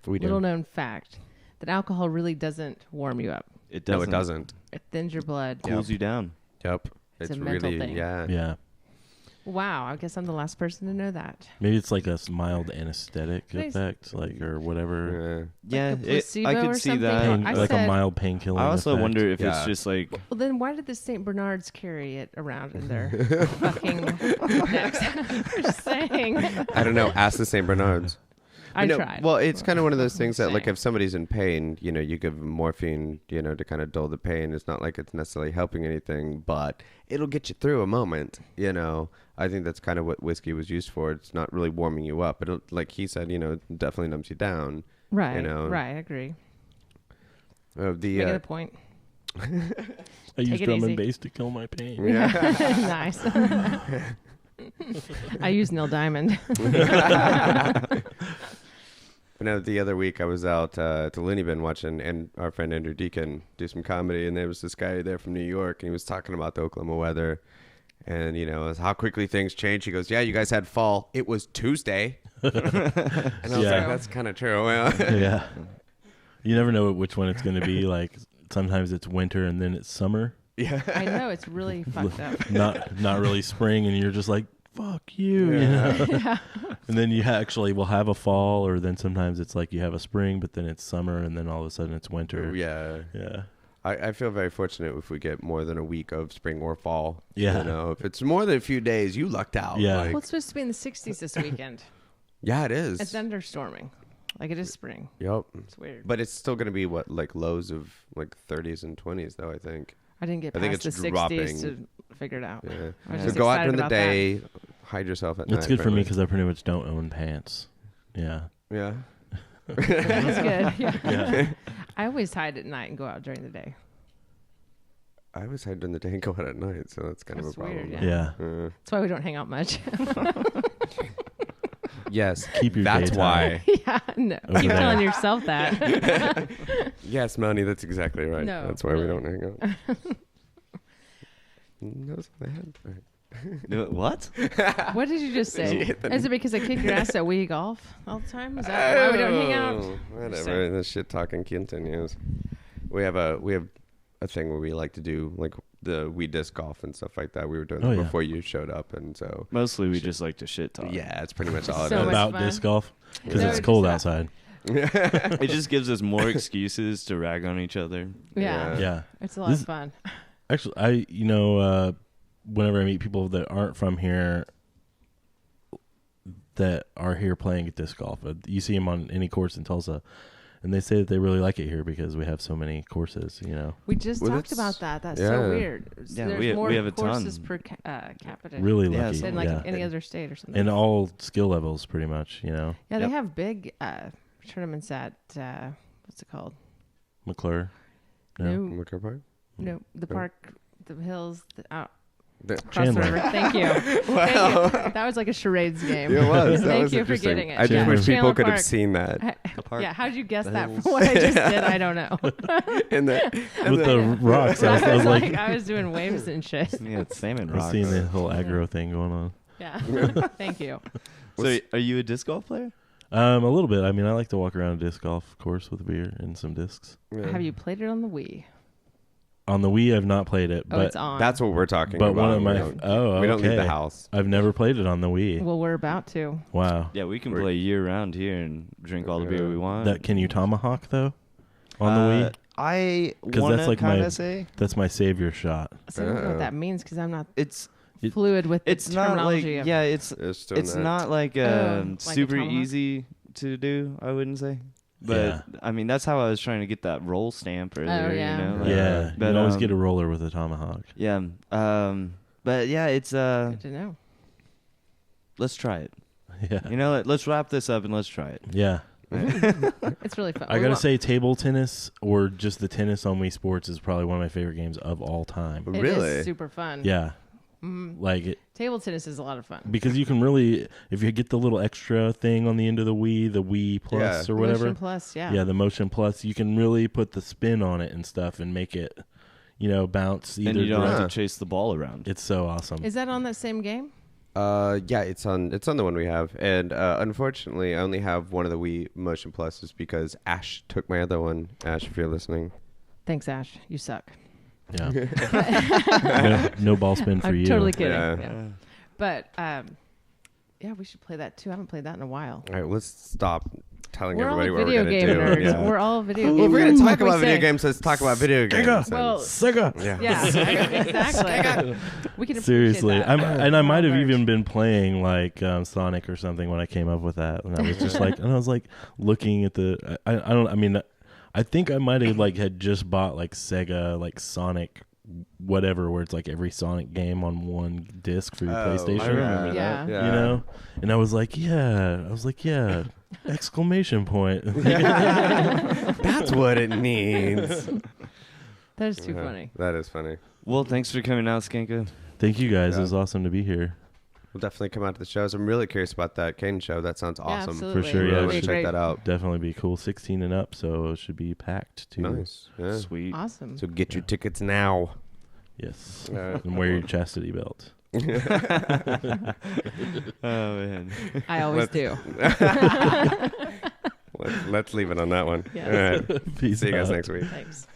Speaker 3: We do.
Speaker 2: Little known fact that alcohol really doesn't warm you up.
Speaker 1: It
Speaker 3: No,
Speaker 1: doesn't.
Speaker 3: it doesn't.
Speaker 2: It thins your blood.
Speaker 1: Cools you down.
Speaker 3: Yep.
Speaker 2: It's
Speaker 3: It's
Speaker 2: a mental
Speaker 3: really,
Speaker 2: thing.
Speaker 3: yeah.
Speaker 4: Yeah.
Speaker 2: Wow, I guess I'm the last person to know that.
Speaker 4: Maybe it's like a mild anesthetic
Speaker 2: Nice.
Speaker 4: effect, like, or whatever.
Speaker 3: Yeah.
Speaker 2: Like a placebo
Speaker 1: I
Speaker 2: or
Speaker 1: could see
Speaker 2: something?
Speaker 1: that.
Speaker 2: Pain- I
Speaker 4: Like a
Speaker 2: said-
Speaker 4: mild painkiller.
Speaker 1: I also
Speaker 4: effect.
Speaker 1: wonder if it's
Speaker 3: Yeah.
Speaker 1: just like
Speaker 2: Well, then why did the St. Bernards carry it around in their fucking necks? Just saying.
Speaker 3: I don't know. Ask the St. Bernards.
Speaker 2: I
Speaker 3: You know,
Speaker 2: tried.
Speaker 3: Well, it's kind of one of those things that, like,
Speaker 2: Saying.
Speaker 3: if somebody's in pain, you know, you give them morphine, you know, to kind of dull the pain. It's not like it's necessarily helping anything, but it'll get you through a moment, you know. I think that's kind of what whiskey was used for. It's not really warming you up. It'll, like he said, you know, it definitely numbs you down.
Speaker 2: right,
Speaker 3: know.
Speaker 2: right, I agree.
Speaker 3: The
Speaker 2: Making a point.
Speaker 4: I
Speaker 2: Take
Speaker 4: use
Speaker 2: it
Speaker 4: drum
Speaker 2: easy.
Speaker 4: and bass to kill my pain.
Speaker 2: Nice. I use Neil Diamond.
Speaker 3: But no, the other week I was out at the Looney Bin watching and our friend Andrew Deacon do some comedy, and there was this guy there from New York, and he was talking about the Oklahoma weather, And, as how quickly things change. He goes, yeah, you guys had fall. It was Tuesday. And I was
Speaker 4: Yeah.
Speaker 3: like, that's kind of true.
Speaker 4: Yeah. You never know which one it's going to be. Like sometimes it's winter and then it's summer.
Speaker 3: Yeah.
Speaker 2: I know, it's really fucked up.
Speaker 4: Not really spring, and you're just like, fuck you.
Speaker 2: Yeah.
Speaker 4: And then you actually will have a fall, or then sometimes it's like you have a spring, but then it's summer, and then all of a sudden it's winter.
Speaker 3: Yeah.
Speaker 4: Yeah.
Speaker 3: I feel very fortunate if we get more than a week of spring or fall.
Speaker 4: Yeah.
Speaker 3: If it's more than a few days, you lucked out.
Speaker 4: Yeah.
Speaker 2: Well, it's supposed to be in the 60s this weekend.
Speaker 3: Yeah, it is.
Speaker 2: It's thunderstorming. Like it is spring.
Speaker 3: Yep.
Speaker 2: It's weird.
Speaker 3: But it's still going to be lows of 30s and 20s though, I think.
Speaker 2: I didn't get
Speaker 3: I think
Speaker 2: past the
Speaker 3: it's
Speaker 2: 60s
Speaker 3: dropping.
Speaker 2: to figure it out.
Speaker 3: Yeah.
Speaker 2: I was
Speaker 3: So
Speaker 2: just
Speaker 3: go out
Speaker 2: excited
Speaker 3: during the
Speaker 2: about that.
Speaker 3: day, hide yourself at night.
Speaker 4: It's good for me
Speaker 3: probably.
Speaker 4: because I pretty much don't own pants. Yeah.
Speaker 3: Yeah.
Speaker 2: That's good. Yeah.
Speaker 4: Yeah.
Speaker 2: I always hide at night and go out during the day.
Speaker 3: I always hide during the day and go out at night, so that's kind
Speaker 2: That's
Speaker 3: of a problem.
Speaker 2: weird,
Speaker 4: Yeah.
Speaker 2: That's why we don't hang out much.
Speaker 3: Yes.
Speaker 4: Keep your
Speaker 3: That's
Speaker 4: daytime.
Speaker 3: why.
Speaker 2: Yeah, no.
Speaker 4: Over
Speaker 2: Keep
Speaker 4: there.
Speaker 2: telling yourself that.
Speaker 3: Yes, Melanie, that's exactly right.
Speaker 2: No,
Speaker 3: That's why we
Speaker 2: really.
Speaker 3: don't hang out. That's what I had. Right.
Speaker 1: What?
Speaker 2: What did you just
Speaker 3: Did you
Speaker 2: say?
Speaker 3: hit the-
Speaker 2: Is it because I kick your ass at Wii Golf all the time? Is that why we don't hang out?
Speaker 3: Oh, whatever.
Speaker 2: saying.
Speaker 3: The shit talking continues. We have a thing where we like to do like the Wii disc golf and stuff like that. We were doing
Speaker 4: Oh,
Speaker 3: that
Speaker 4: yeah.
Speaker 3: before you showed up, and so
Speaker 1: Mostly we just like to shit talk.
Speaker 3: yeah, it's pretty much all
Speaker 2: So
Speaker 3: it is.
Speaker 2: much
Speaker 4: About
Speaker 2: fun.
Speaker 4: disc golf because
Speaker 2: No,
Speaker 4: it's
Speaker 2: just
Speaker 4: cold
Speaker 2: that.
Speaker 4: outside.
Speaker 1: It just gives us more excuses to rag on each other.
Speaker 2: Yeah.
Speaker 4: Yeah.
Speaker 2: It's a lot
Speaker 4: This-
Speaker 2: of fun.
Speaker 4: Actually, whenever I meet people that aren't from here that are here playing at disc golf, you see them on any course in Tulsa, and they say that they really like it here because we have so many courses,
Speaker 2: We just
Speaker 3: Well,
Speaker 2: talked
Speaker 3: that's-
Speaker 2: about that. That's
Speaker 3: yeah.
Speaker 2: so weird.
Speaker 1: Yeah,
Speaker 2: There's more
Speaker 1: we have a
Speaker 2: courses
Speaker 1: ton.
Speaker 2: per capita
Speaker 4: Really
Speaker 1: Yeah,
Speaker 4: lucky.
Speaker 2: than like
Speaker 4: yeah.
Speaker 2: any other state or something.
Speaker 4: And all skill levels pretty much,
Speaker 2: Yeah, they
Speaker 1: Yep.
Speaker 2: have big tournaments at what's it called?
Speaker 4: McClure. No.
Speaker 2: No,
Speaker 3: Wicker Park?
Speaker 2: no, the
Speaker 3: Oh.
Speaker 2: park, the hills,
Speaker 3: The-
Speaker 2: across the
Speaker 4: Chandler.
Speaker 2: river. Thank you.
Speaker 3: Wow.
Speaker 2: Thank you. That was was like a charades game.
Speaker 3: It was. That
Speaker 2: Thank
Speaker 3: was
Speaker 2: you for
Speaker 3: interesting.
Speaker 2: getting it.
Speaker 3: I just
Speaker 2: Yeah.
Speaker 3: wish people
Speaker 2: Chandler
Speaker 3: could have
Speaker 2: Park.
Speaker 3: seen that.
Speaker 2: Yeah, how'd you guess
Speaker 1: The
Speaker 2: that
Speaker 1: hills.
Speaker 2: from what I just did? I don't know.
Speaker 3: And
Speaker 4: With the rocks, I was like,
Speaker 2: I was doing waves and shit.
Speaker 1: Yeah, it's salmon
Speaker 4: I was
Speaker 1: rocks.
Speaker 4: seeing the whole aggro thing going on.
Speaker 2: Yeah. Thank you.
Speaker 1: So, are you a disc golf player?
Speaker 4: A little bit. I mean, I like to walk around a disc golf course with a beer and some discs.
Speaker 3: Yeah.
Speaker 2: Have you played it on the Wii?
Speaker 4: On the Wii, I've not played it,
Speaker 2: Oh,
Speaker 4: but
Speaker 2: it's on.
Speaker 3: That's what we're talking
Speaker 4: but
Speaker 3: about.
Speaker 4: one of my
Speaker 3: we don't,
Speaker 4: oh,
Speaker 3: we don't leave the
Speaker 4: okay.
Speaker 3: house.
Speaker 4: I've never played it on the Wii.
Speaker 2: Well, we're about to.
Speaker 4: Wow.
Speaker 1: Yeah, we can
Speaker 3: We're-
Speaker 1: play year round here and drink all the beer we want.
Speaker 4: That can you tomahawk though? On the Wii?
Speaker 1: I
Speaker 4: 'Cause
Speaker 1: want
Speaker 4: that's
Speaker 1: to
Speaker 4: like my-
Speaker 1: kind of say
Speaker 4: That's my savior shot.
Speaker 2: So I don't know what that means because I'm not
Speaker 1: it's
Speaker 2: fluid with
Speaker 1: it's
Speaker 2: the
Speaker 1: not like
Speaker 2: terminology of
Speaker 3: It's
Speaker 1: not like
Speaker 2: like a
Speaker 1: super
Speaker 2: tomahawk?
Speaker 1: easy to do. I wouldn't say, but
Speaker 4: Yeah.
Speaker 1: I mean that's how I was trying to get that roll stamp earlier.
Speaker 2: yeah.
Speaker 1: You know? Like,
Speaker 4: Yeah,
Speaker 1: but,
Speaker 4: you always get a roller with a tomahawk.
Speaker 1: Yeah. But yeah, it's
Speaker 2: good to know.
Speaker 1: let's try it.
Speaker 4: Yeah,
Speaker 1: You know, let's wrap this up and let's try it.
Speaker 4: yeah.
Speaker 2: It's really fun.
Speaker 4: I gotta say, table tennis or just the tennis on Wii Sports is probably one of my favorite games of all time.
Speaker 2: it
Speaker 3: Really?
Speaker 2: is super fun.
Speaker 4: Yeah,
Speaker 2: Mhm.
Speaker 4: like it
Speaker 2: Table tennis is a lot of fun.
Speaker 4: because you can really, if you get the little extra thing on the end of the Wii Plus
Speaker 3: Yeah.
Speaker 4: or whatever.
Speaker 2: Motion Plus, yeah.
Speaker 4: Yeah, the Motion Plus, you can really put the spin on it and stuff and make it, bounce either
Speaker 1: And you don't
Speaker 4: direction.
Speaker 1: have to chase the ball around.
Speaker 4: It's so awesome.
Speaker 2: Is that on that same game?
Speaker 3: Yeah, it's on the one we have, and unfortunately, I only have one of the Wii Motion Pluses because Ash took my other one. Ash, if you're listening,
Speaker 2: Thanks, Ash. You suck.
Speaker 4: Yeah. no ball spin for
Speaker 2: I'm
Speaker 4: you.
Speaker 2: totally kidding.
Speaker 3: Yeah.
Speaker 2: Yeah. But yeah, we should play that too. I haven't played that in a while.
Speaker 3: all right, let's stop telling
Speaker 2: We're all
Speaker 3: everybody what
Speaker 2: video
Speaker 3: we're
Speaker 2: game
Speaker 3: gonna do.
Speaker 2: nerds.
Speaker 3: Yeah.
Speaker 2: We're all video
Speaker 3: Well,
Speaker 2: game
Speaker 3: if we're
Speaker 2: nerds.
Speaker 3: gonna talk
Speaker 2: What we
Speaker 3: about video
Speaker 2: say.
Speaker 3: games, let's talk about video games.
Speaker 4: Skanka.
Speaker 2: Well,
Speaker 4: Sega.
Speaker 3: yeah.
Speaker 2: Yeah, exactly. We can appreciate
Speaker 4: Seriously,
Speaker 2: that.
Speaker 4: I might have
Speaker 2: Merch.
Speaker 4: even been playing like Sonic or something when I came up with that, and I was just like, and I was like looking at the. I think I might have had just bought like Sega like Sonic, whatever, where it's like every Sonic game on one disc for your PlayStation.
Speaker 1: I remember
Speaker 2: Yeah.
Speaker 1: that.
Speaker 4: And I was like, yeah, exclamation point.
Speaker 3: That's what it needs.
Speaker 2: That is too
Speaker 3: Yeah,
Speaker 2: funny.
Speaker 3: That is funny.
Speaker 1: Well, thanks for coming out, Skanka.
Speaker 4: Thank you guys.
Speaker 3: Yeah.
Speaker 4: It was awesome to be here.
Speaker 3: We'll definitely come out to the shows. I'm really curious about that Kane show. That sounds awesome.
Speaker 2: absolutely.
Speaker 4: sure, yeah,
Speaker 3: Really
Speaker 4: it
Speaker 3: want to
Speaker 4: should-
Speaker 3: check that out.
Speaker 4: Definitely be cool. 16 and up, so it should be packed too.
Speaker 3: Nice. Yeah.
Speaker 1: Sweet.
Speaker 2: Awesome.
Speaker 3: So get your tickets now.
Speaker 4: Yes.
Speaker 3: Yeah.
Speaker 4: And wear your chastity belt.
Speaker 1: Oh man.
Speaker 2: I always do.
Speaker 3: Let's leave it on that one.
Speaker 2: Yes.
Speaker 3: All right.
Speaker 4: Peace
Speaker 3: See you guys
Speaker 4: out.
Speaker 3: next week.
Speaker 2: Thanks.